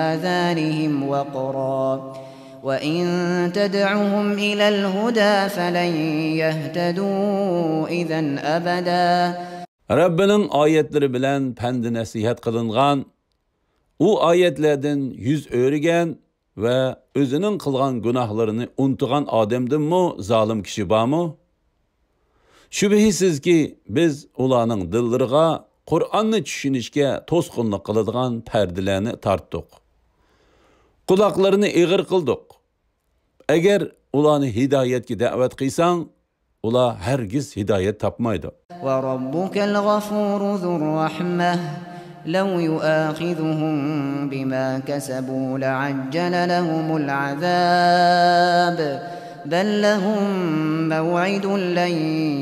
آذَانِهِمْ وَقْرًا وَإِنْ تَدْعُهُمْ إِلَى الْهُدَى فَلَنْ يَهْتَدُوا إِذًا أَبَدًا. Rabbining oyatlari bilan pand nasihat qilingan, u oyatlardan yuz o'rgan va o'zining qilgan gunohlarini unutgan odamdinmi zolim kishi bormi? Shubhisizki biz ularning dillariga Qur'onni tushunishga to'sqinlik qiladigan pardalarni tortdik. Quloqlarini ig'ir qildik. Agar ularni hidoyatga da'vat qilsang, ular hargiz hidoyat topmaydi. Va robbukal g'afuru zur rahmah law yu'akhidhuhum bima kasabu la'ajjala lahumul azab bal lahum maw'idun lan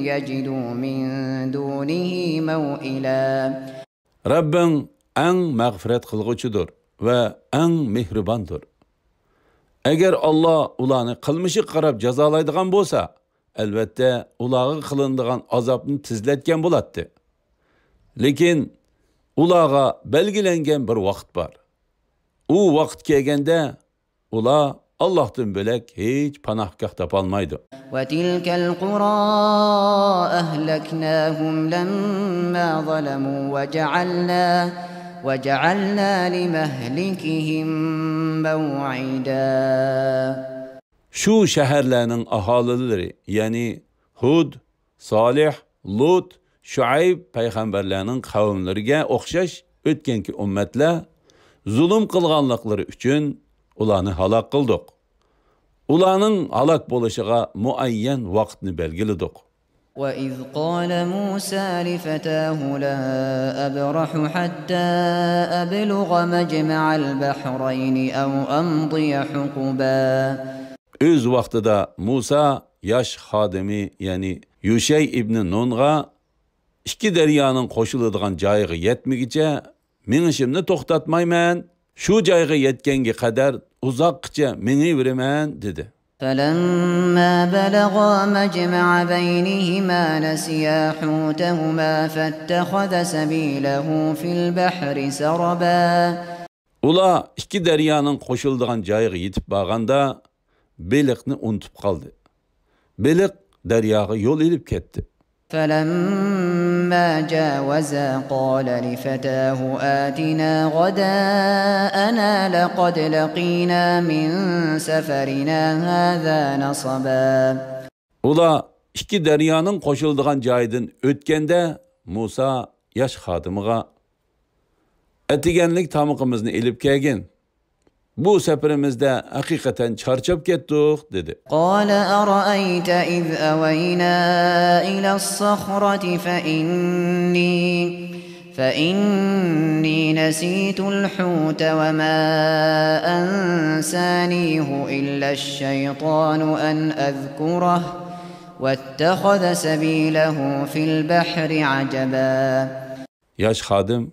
yajidu min dunihi maw'ila. Rabbing eng mag'firat qilg'uchidir va eng mehribondir. Agar Alloh ularni qilmishi qarab jazolaydigan bo'lsa, albatta ularga qilinadigan azobni tizlatgan bo'ladi. Lekin ularga belgilangan bir vaqt bor. U vaqt kelganda ular Allohdan bo'lak hech panohgoh topolmaydi. Va tilkal qura ahlaknahum lamma zalamu va ja'alna limahlikihim maw'ida. Şu şəhərlərinin ahaliləri, yəni Hud, Salih, Lut, Şuayb peyğəmbərlərinin qavmlərinə oxşaş ötkenki ümmətlər zulm qılğanlıqları üçün ularını halak qıldıq. Ularının halak bolışığa muayyan vaxtını belgilidik. وَإِذْ قَالَ مُوسَى لِفَتَاهُ لَا أَبْرَحُ حَتَّى أَبْلُغَ مَجْمَعَ الْبَحْرَيْنِ أَوْ أَمْضِيَ حُقُبًا. Öz vaqtida Musa yosh xodimi, ya'ni Yushay ibn Nunga ikki daryoning qo'shiladigan joyiga yetmigicha minishimni to'xtatmayman, shu joyga yetganga qadar uzoqcha miniveraman dedi. فَلَمَّا بَلَغَا مَجْمَعَ بَيْنِهِمَا نَسِيَا حُوتَهُمَا فَاتَّخَذَ سَبِيلَهُ فِي الْبَحْرِ سَرَبًا. Ular ikki daryoning qo'shiladigan joyiga yetib borganda beliqni unutib qoldi. beliq daryoga yo'l ilib ketdi. فلما جاوزا قال لفتاه آتنا غداءنا لقد لقينا من سفرنا هذا نصبا. Ular ikki daryoning qo'shiladigan joyidan o'tganda Musa yosh xodimiga atiganlik tamoqimizni ilib kelgin. Bu safarimizda haqiqatan charchab ketdik dedi. قال أرأيت إذ أوينا إلى الصخرة فإني نسيت الحوت وما أنسانيه إلا الشيطان أن أذكره واتخذ سبيله في البحر عجبا. Yaş xodim,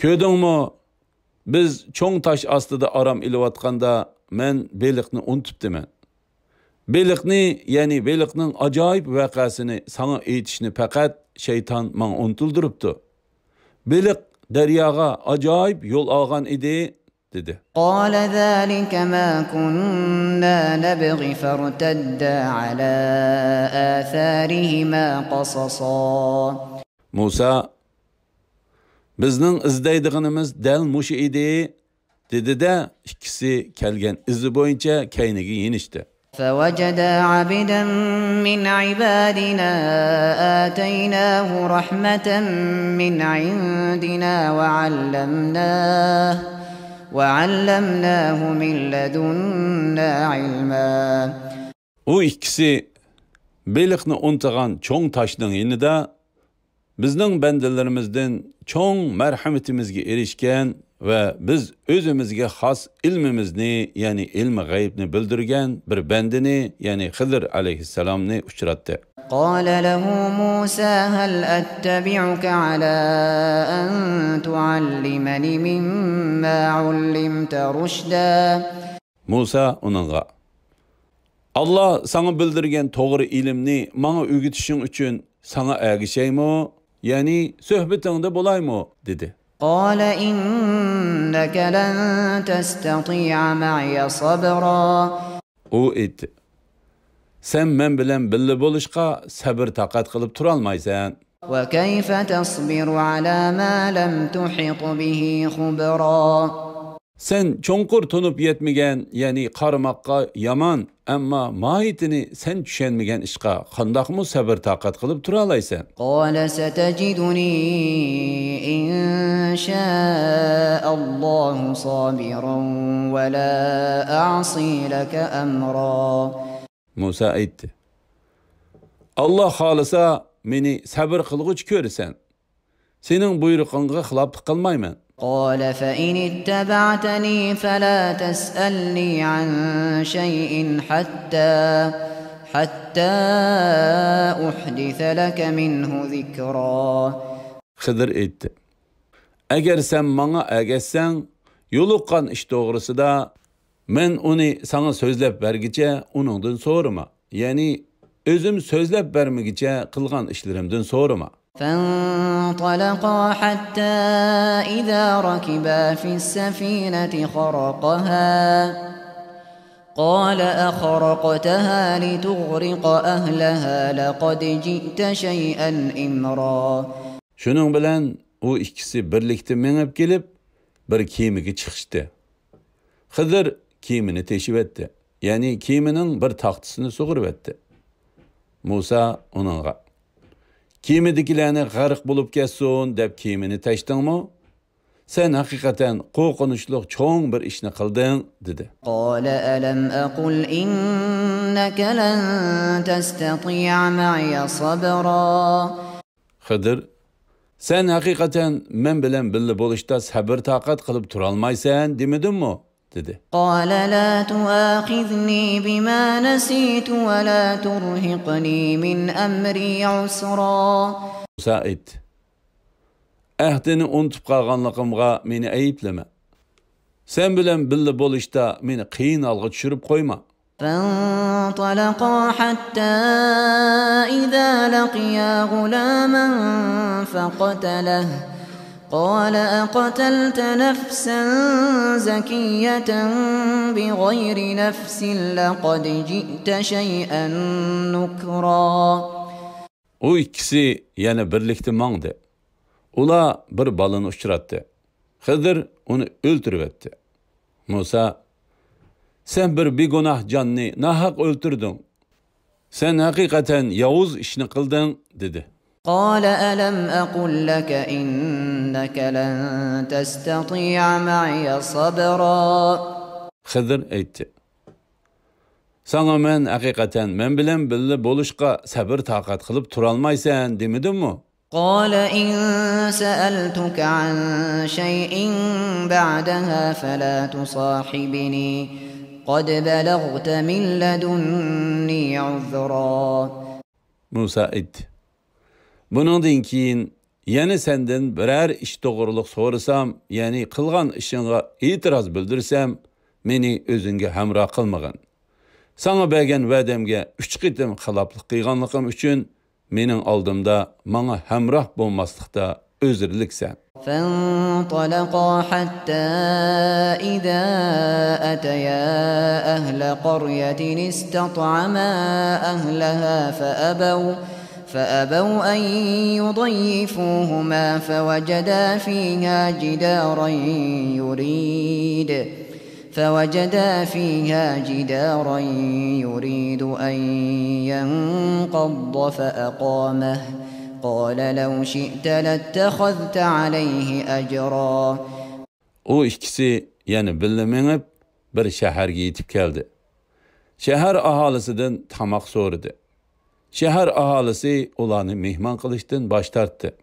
ko'rdingmi? Biz cho'ng tash ostida aram ilayotganda men beliqni unutibdiman. Beliqni, ya'ni beliqning ajoyib voqeasini sana aytishni faqat shayton menga unutildiribdi. Beliq daryoga ajoyib yo'l olgan edi dedi. قال ذلك ما كنا نبغي فارتدا على آثارهما قصصا. Musa bizning izlaydiganimiz dal mushu edi dedi-da ikkisi kelgan izi bo'yicha kayniga yenishdi. فوجدا عبدا من عبادنا آتيناه رحمة من عندنا وعلمناه من لدنا علما. O ikkisi beliqni unutgan cho'ng tashning yanida bizning bandalarimizdan cho'ng marhamatimizga erishgan va biz o'zimizga xos ilmimizni, ya'ni ilmi g'aybni bildirgan bir bandini, ya'ni Xizr alayhissalomni uchratdi. قال له موسى هل أتبعك على أن تعلمني مما علمت رشدا. Musa onunğa Allah sana bildirgen doğru ilimni bana öğütüşün için sana ergişeymi, yani söhbetinde bolaymı dedi. قال إنك لن تستطيع معي صبرا. O etti. Sen men bilen billi boluşqa sabır taqat qılıp turalmaysan. وكيف تصبر على ما لم تحط به خبرا. Sen çonqur tunup yetmegen, yani qarmaqqa yaman, amma mahiyetini sen düşenmegen işqa qandaqmı sabır taqat qılıp turalaysan. قال ستجدني إن شاء الله صابرا ولا أعصي لك أمرا. Musa aytdi. Allah xalisa meni sabır qılğıç görsen. Senin buyruğunğa xilaflık qılmayman. قال فإن اتبعتني فلا تسألني عن شيء حتى أحدث لك منه ذكرا. Xizr aytdi. Eğer sen bana ergeçsen, yoluqqan iş doğrusu da men onu sana sözlep vergice onundan sorma. Yani özüm sözlep vermegice kılgan işlerimden sorma. فانطلقا حتى إذا ركبا في السفينة خرقها قال أخرقتها لتغرق أهلها لقد جئت شيئا إمرا. Şunun bilen o ikisi birlikte menip gelip bir kemiga çıkıştı. Xizr kemini teşif etti. Yani keminin bir taxtısını sug'urib etdi. Musa onunğa kemidikilarni g'arq bo'lib ketsin deb kemini tashdingmi? Sen haqiqatan qo'rqinchli cho'ng bir ishni qilding dedi. قال ألم أقل إنك لن تستطيع معي صبرا. Xizr, sen haqiqatan men bilan birga bo'lishda sabr taqat qilib turolmaysan demedimmi? dedi. قال لا تؤاخذني بما نسيت ولا ترهقني من أمري عسرا. Musa aytdi. Ahdini unutib qolganligimga meni ayblama. Sen bilan birga bo'lishda meni qiyin holga tushirib qo'yma. فانطلقا حتى إذا لقيا غلاما فقتله قال أقتلت نفسا زكية بغير نفس لقد جئت شيئا نكرا. O ikisi yana birlikte mangdı. Ula bir balını uçurattı. Hıdır onu öldürüvetti. Musa, sen bir begunah canını nahak öldürdün. Sen hakikaten yavuz işini kıldın dedi. قال ألم أقل لك إنك لن تستطيع معي صبرا. Hıdır etti. Sana men hakikaten men bilen billi boluşqa sabır taqat qılıp turalmaysan demedim mi? قال إن سألتك عن شيء بعدها فلا تصاحبني قد بلغت من لدني عذرا. Musa etti. Bunundan keyin yani senden birer iş doğruluk sorusam, yani kılgan işinga itiraz bildirsem, meni özünge hamra kılmagın. Sana bergen vədemge 3 qitim xilaplık qıyğanlığım üçün menin aldımda mana hamrah bolmaslıqda özürlüksen. فانطلقا حتى إذا أتيا أهل قرية استطعما أهلها فأبوا أن يضيفوهما فوجدا فيها جدارا يريد أن ينقض فأقامه قال لو شئت لاتخذت عليه أجرا. O ikisi yani bilmeyenip bir şehirge yetip geldi. Şehir ahalisinden tamak sorudu. Şehir ahalisi ulanı mehman kılıştın baş tarttı.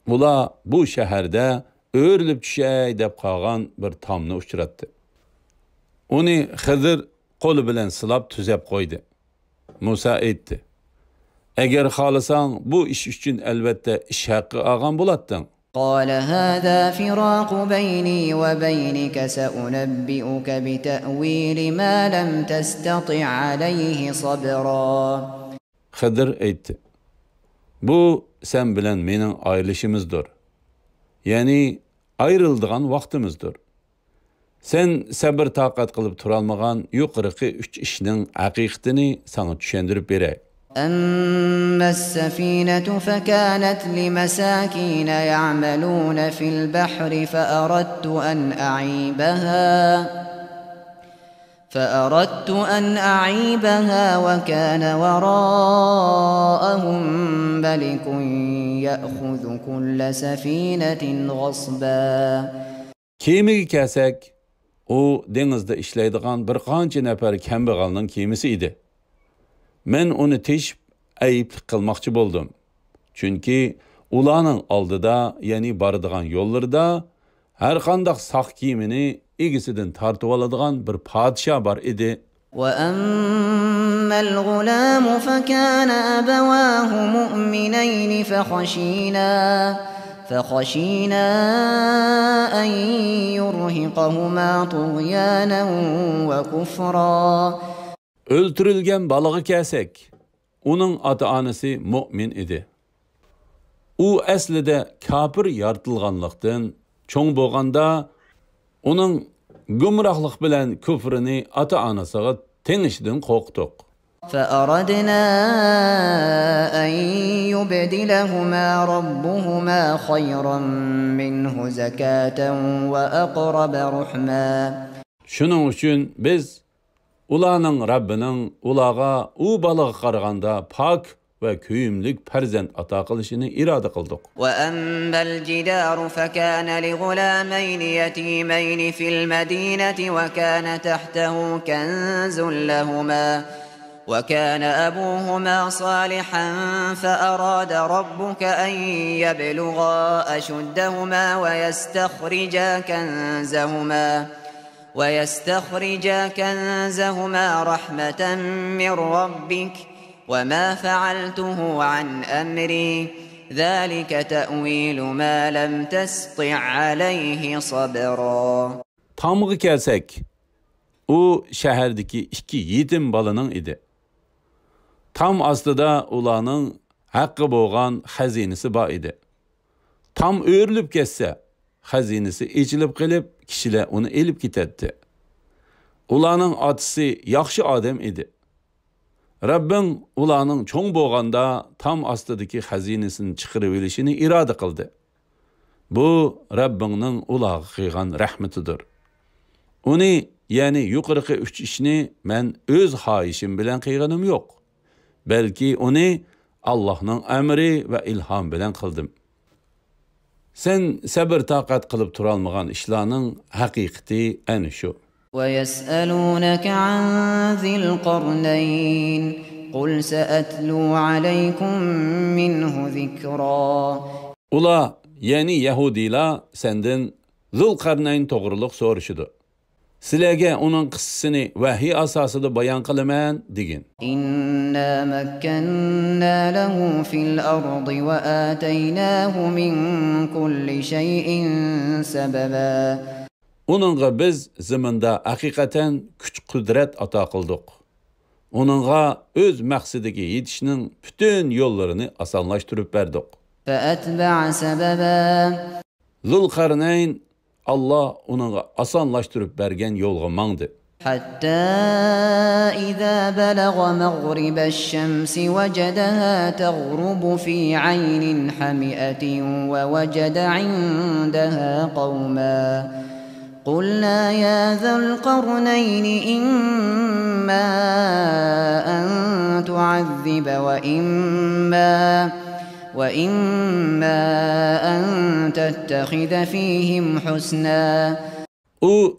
Ula bu şehirde öğürülüp düşey dep kalgan bir tamını uçurattı. Onu Hıdır kolu bilen sılap tüzep koydu. Musa etti. Eğer xalısan bu iş üçün elbette iş hakkı ağam bulattın. قال هذا فراق بيني وبينك سأنبئك بتأويل ما لم تستطع عليه صبرا. Hıdır etti. Bu sen bilen menin ayrılışımızdır. Yani ayrıldığan vaktimizdir. Sen sabır taqat qılıp turalmagan yuqırıqı 3 işinin haqiqatini sana düşendirip berey. أما السفينة فكانت لمساكين يعملون في البحر فأردت أن أعيبها وكان وراءهم ملك يأخذ كل سفينة غصبا. Kemiga kelsak, o denizde işleydigan bir qancha nafar kambag'alning kemisi edi. Men uni teshib ayıp qilmoqchi bo'ldim. Chunki ularning oldida, ya'ni boradigan yo'llarda har qanday saq kiyimini egisidan tortib oladigan bir podshoh bor edi. وأما الغلام فكان أبواه مؤمنين فخشينا أن يرهقهما طغيانا وكفرا. Öldürülgen balığı kesek, onun ata-anası mümin idi. O aslida kafir yaratılganlıktan çoğ bolganda onun gumrahlık bilen küfrini ata-anasıga tenişden korktuk. فأردنا أن يبدلهما ربهما خيرا منه زكاة وأقرب رحما. Şunun üçün biz ulanın Rabbinin ulağa u balığı qaraganda pak ve köyümlük perzent ata qilishini irada qildik. وأما الجدار فكان لغلامين يتيمين في المدينة وكان تحته كنز لهما وكان أبوهما صالحا فأراد ربك أن يبلغا أشدهما ويستخرجا كنزهما رحمة من ربك وما فعلته عن أمري ذلك تأويل ما لم تسطع عليه صبرا. Tamığı kelsek, o şeherdeki 2 yetim balının idi. Tam aslida ulanın haqqı bolgan xazinesi bor idi. tam o'rilib ketsa, xazinasi echilib qilib, kishilar uni elib ketadi. Ularning otisi yaxshi odam edi. Rabbim ularning cho'ng bo'lganda tam ostidagi xazinasini chiqarib olishini iroda qildi. Bu Rabbingning ularga qilgan rahmatidir. Uni, ya'ni yuqorqi 3 ishni men o'z xohishim bilan qilganim yo'q. Balki uni Allohning amri va ilhom bilan qildim. Sen sabr taqat qilib tura olmagan ishlarning haqiqati ana shu. وَيَسْأَلُونَكَ عَنْ ذِي الْقَرْنَيْنِ قُلْ سَأَتْلُو عَلَيْكُمْ مِنْهُ ذِكْرًا. Ular, yani Yahudiler senden Zulqarnayn to'g'riliq so'rashidi. Sizlarga uning qissasini vahiy asosida bayon qilaman degin. إِنَّا مَكَّنَّا لَهُ فِي الْأَرْضِ وَآتَيْنَاهُ مِنْ كُلِّ شَيْءٍ سَبَبًا. Onunğa biz zimində haqiqatan kuch-qudrat ato qildik. Onunğa öz məqsədiga yetishning bütün yollarını osonlashtirib berdik. فَأَتْبَعَ سَبَبًا. Zulqarnayn Allah onunğa osonlashtirib bergan yo'lga mangdi. حتى إذا بلغ مغرب الشمس وجدها تغرب في عين حمئة ووجد عندها قوما قلنا يا ذا القرنين إما أن تعذب وإما أن تتخذ فيهم حسنا. O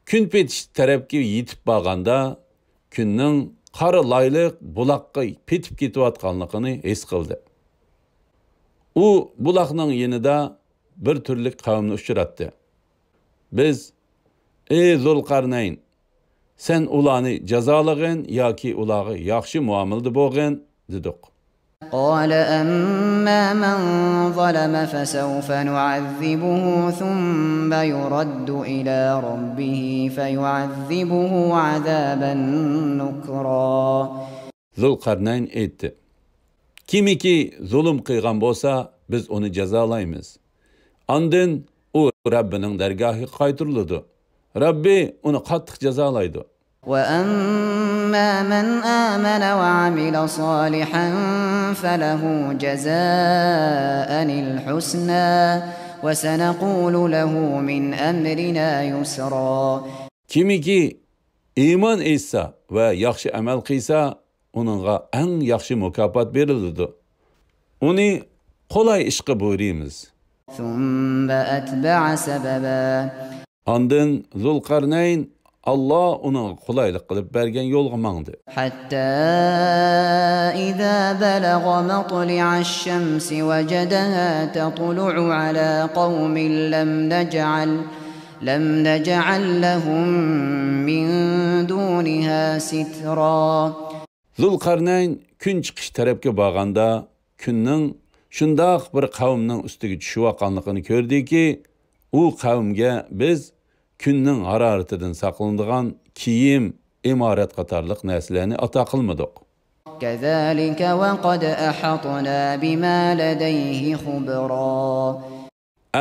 gün petiş tarafga yetib borganda kunning qora laylıq buloqqa petib ketayotganligini his qildi. U buloqning yonida bir turli qavmni uchratdi. Biz, ey Zulqarnayn, sen ularni jazolagin yoki ularga yaxshi muomalada bo'lgin dedik. قال أما من ظلم فسوف نعذبه ثم يرد إلى ربه فيعذبه عذابا نكرا. Zulqarnayn aytdi. Kimiki zulm qilgan bo'lsa, biz uni jazolaymiz. Ondan u Rabbining dargohiga qaytariladi. Rabbi uni qattiq jazolaydi. وَأَمَّا مَنْ آمَنَ وَعَمِلَ صَالِحًا فَلَهُ جَزَاءً الْحُسْنَى وَسَنَقُولُ لَهُ مِنْ أَمْرِنَا يُسْرًا. Kimiki iman etsa va yaxshi amal qilsa, uningga eng yaxshi mukofot beriladi. Uni qolay ishqa buyuramiz. ثُمَّ أَتْبَعَ سَبَبًا. Ondan Zulqarnayn Allah onun qolaylik qilib bergan yo'lga mangdi. Hatta idza balagha matli'a ash-shamsi wajadaha tatlu'u ala qaumin lam naj'al lahum min duniha sitra. Zulqarnayn kun chiqish tarafga borganda kunning shundoq bir qavmning ustiga tushayotganligini ko'rdiki, u qavmga biz kunning haroratidan saqlanadigan kiyim, imorat qatorliq narsalarni ato qilmadik. Kazalika va qad ahatna bima ladayhi khubra.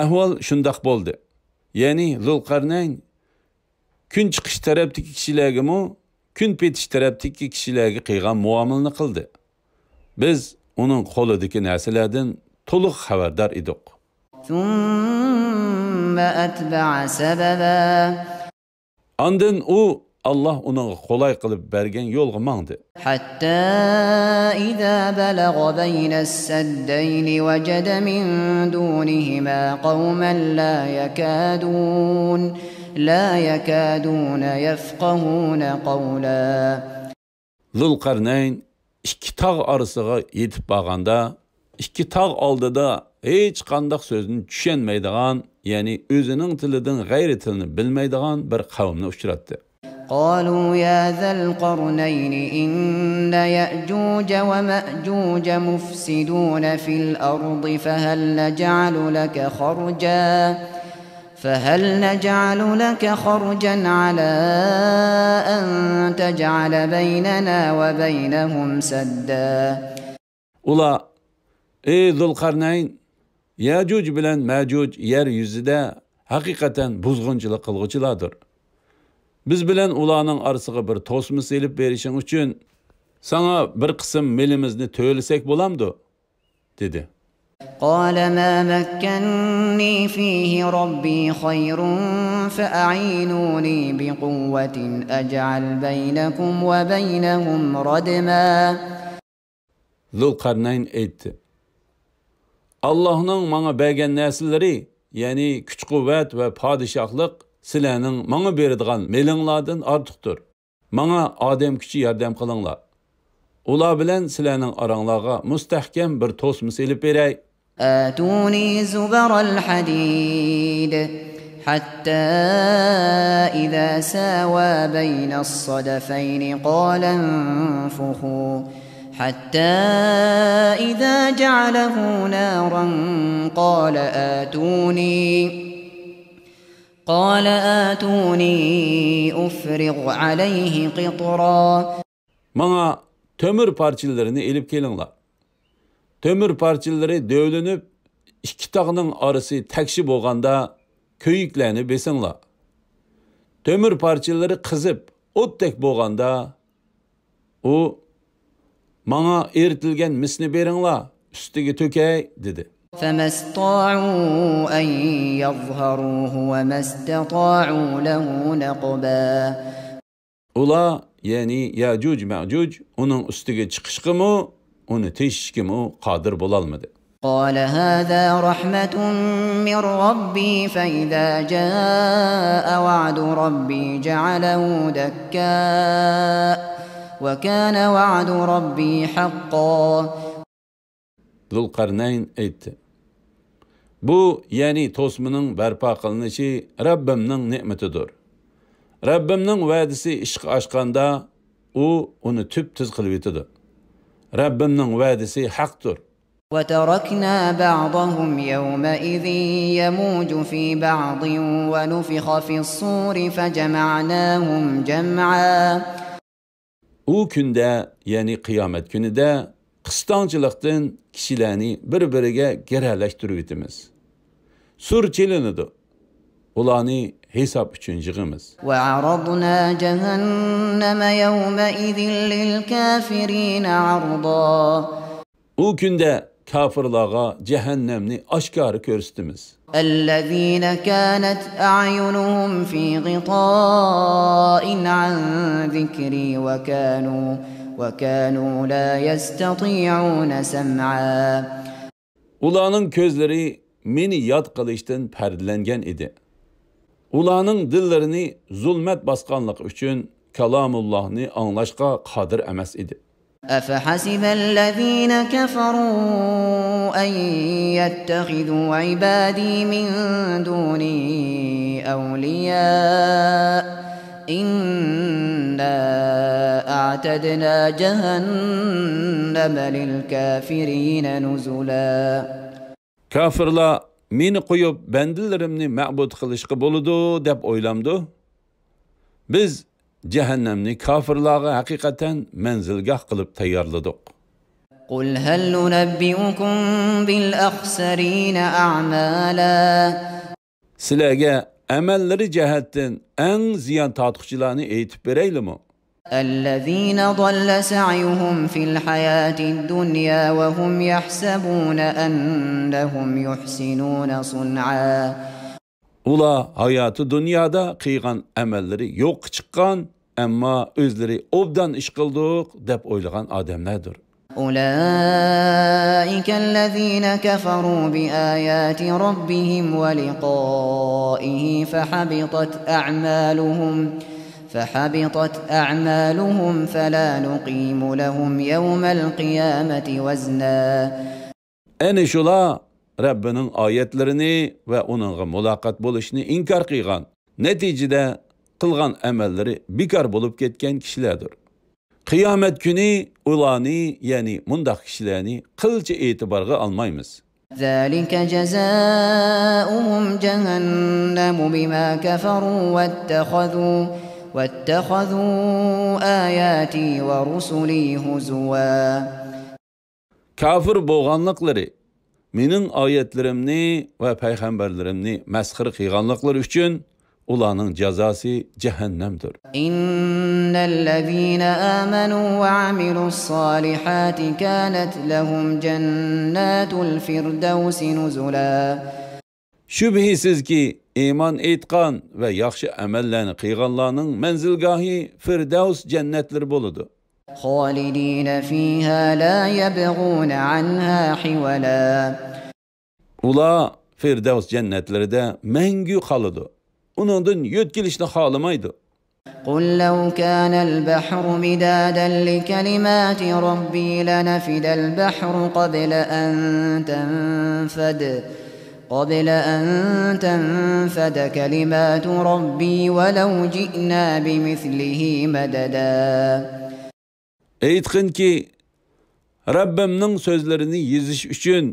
Ahvol shundoq bo'ldi. Ya'ni Zulqarnayn kun chiqish tarafdagi kishilarga kun petish tarafdagi kishilarga qilgan muomalani qildi. Biz uning qo'lidagi narsalardan to'liq xabardor edik. ثم أتبع سببا. Ondan u Allah onun qolay qilib bergan yo'lga mangdi. Hatta idza balagha bayna as-saddayn wajada min dunihima qauman la yakadun yafqahuna qawla. Zulqarnayn ikki tog' orasiga yetib borganda, ikki tog' oldida hech qanday so'zni tushunmaydigan, ya'ni o'zining tilidan g'ayri tilni bilmaydigan bir qavmni uchratdi. قالوا يا ذا القرنين إن يأجوج ومأجوج مفسدون في الأرض فهل نجعل لك خرجا على أن تجعل بيننا وبينهم سدا. Ula ey Zulqarnayn, Yajuj bilan Majuj yer yuzida haqiqatan buzg'unchilik qilg'uchilardir. Biz bilan ularning orasiga bir to'sma selib berishing uchun sana bir qism milimizni to'lasak bo'lamdi, dedi. قال ما مكنني فيه ربي خير فأعينوني بقوة أجعل بينكم وبينهم ردما. Zulqarnayn aytdi. Allah'ның manga bergan narsalari, ya'ni kuch-quvvat va podshohlik sizlarning manga beradigan melinglardan ortiqdir. Manga odam kuchi yordam qilinglar. Ular bilan sizlarning oranglarga mustahkam bir to'sma selib beray. آتوني زبر الحديد حتى إذا ساوى بين الصدفين قال انفخوا حتى إذا جعله نارا قال آتوني أفرغ عليه قطرا. Bana tömür parçalarını elip kelinglar. Tömür parçaları dövlünüp iki tağının arası tekşi bolganda köyüklerini besinglar. Tömür parçaları kızıp ottek bolganda o bana eritilgen misni beringlar, üstüge tökey, dedi. فما استطاعوا أن يظهروه وما استطاعوا له نقبا. Ula yani Yajuj Majuj onun üstüge çıkışkı mı, onu teşişki mi kadir bulalmadı. قال هذا رحمة من ربي فإذا جاء وعد ربي جعله دكاء وكان وعد ربي حقا. Zulqarnayn aytdi. Bu yani tosminin barpo qilinishi Rabbimning ne'matidir. Rabbimning va'dasi ishga oshganda u uni tub-tuz qilib yetadi. Rabbimning va'dasi haqdir. وتركنا بعضهم يومئذ يموج في بعض ونفخ في الصور فجمعناهم جمعا. U kunda yani qiyomat kunida qistonchilikdan kishilarni bir-biriga geralashtirib etamiz. Sur chelinadi. Ularni hisob uchun yig'imiz. وعرضنا جهنم يومئذ للكافرين عرضا. U kunda kafirlarga cehennemni aşkarı ko'rsatamiz. الذين كانت أعينهم في غطاء عن ذكري وكانوا لا يستطيعون سمعا. Ularning ko'zlari meni yod qilishdan perdelengen idi. Ularning dillarini zulmet basqanlık uchun kalamullahni anglashga qodir emas idi. أفحسب الذين كفروا أن يتخذوا عبادي من دوني أولياء إنا أعتدنا جهنم للكافرين نزلا. Kafirlar meni qo'yib bandilarimni ma'bud qilishga bo'ladi deb o'ylamdi. Biz cehennemni kafirlarga hakikaten menzilgah kılıp tayarladık. قل هل ننبئكم بالأخسرين أعمالا. Sizlarga amelleri cihetten en ziyan tatlıkçılarını eğitip vereylimi? الذين ضل سعيهم في الحياة الدنيا وهم يحسبون أنهم يحسنون صنعا. Ula hayatı dünyada kıygan emelleri yok çıkan ama özleri obdan iş kıldık dep oylagan adamlardır. أولئك الذين كفروا بآيات ربهم ولقائه فحبطت أعمالهم فلا نقيم لهم يوم القيامة وزنا. Eni şula Rabbinin ayetlerini ve onunla mulakat buluşunu inkar kıygan, neticede kılgan emelleri bikar bulup ketken kişilerdir. Kıyamet günü ulanı yani mundak kişilerini kılca itibarga almayımız. ذلك جزاؤهم جهنم بما كفروا واتخذوا آياتي ورسلي هزوا. Kafir boğanlıkları mening oyatlarimni va payg'ambarlarimni masxir qilganliklari uchun ularning jazosi jahannamdir. Innallazina amanu va amilus solihati kanat lahum jannatul firdausi nuzula. Shubhisizki iymon etgan va yaxshi amallarni qilganlarning manzilgohi Firdavs jannatlari bo'ladi. Xolidina fiha la yabghuna anha hiwala. Ular Firdavs jannatlarida mangu qoladi. Uningdan yo'tkilishni xohlamaydi. Qul law kana al-bahru midadan li kalimati rabbi lanafida al-bahru qabla an tanfada kalimatu rabbi walau ji'na bimithlihi madada. Aytqinki, Rabbimning so'zlarini yezish uchun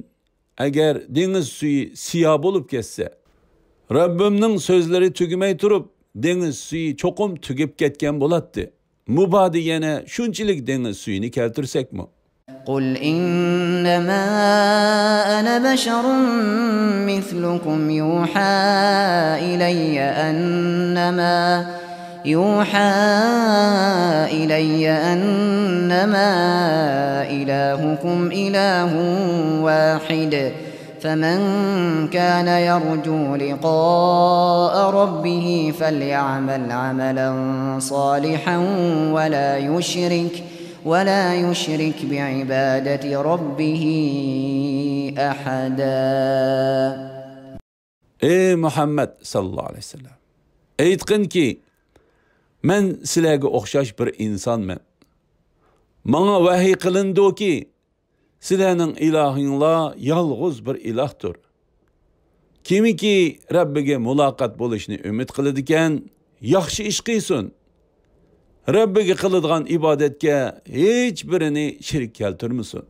agar dengiz suyi siyo bo'lib ketsa, Rabbimning so'zlari tugmay turib, dengiz suyi cho'qim tugib ketgan bo'ladi. Mubodi yana shunchalik dengiz suyini keltirsakmi? Qul innama ana basharun mithlukum yuha ilayya annama ilahukum ilahun wahid. فمن كان يرجو لقاء ربه فليعمل عملا صالحا ولا يشرك بعبادة ربه أحدا. Ey Muhammed sallallahu aleyhi ve sellem, aytqin ki, men sizlarga o'xshash bir insonman. Menga vahiy qilindi-ki, sizlarning ilohinglar yolg'iz bir ilahdir. Kimiki Rabbiga muloqot bo'lishni umid qiladigan, yaxshi ish qilsin. Rabbiga qiladigan ibodatga hech birini shirk keltirmasin.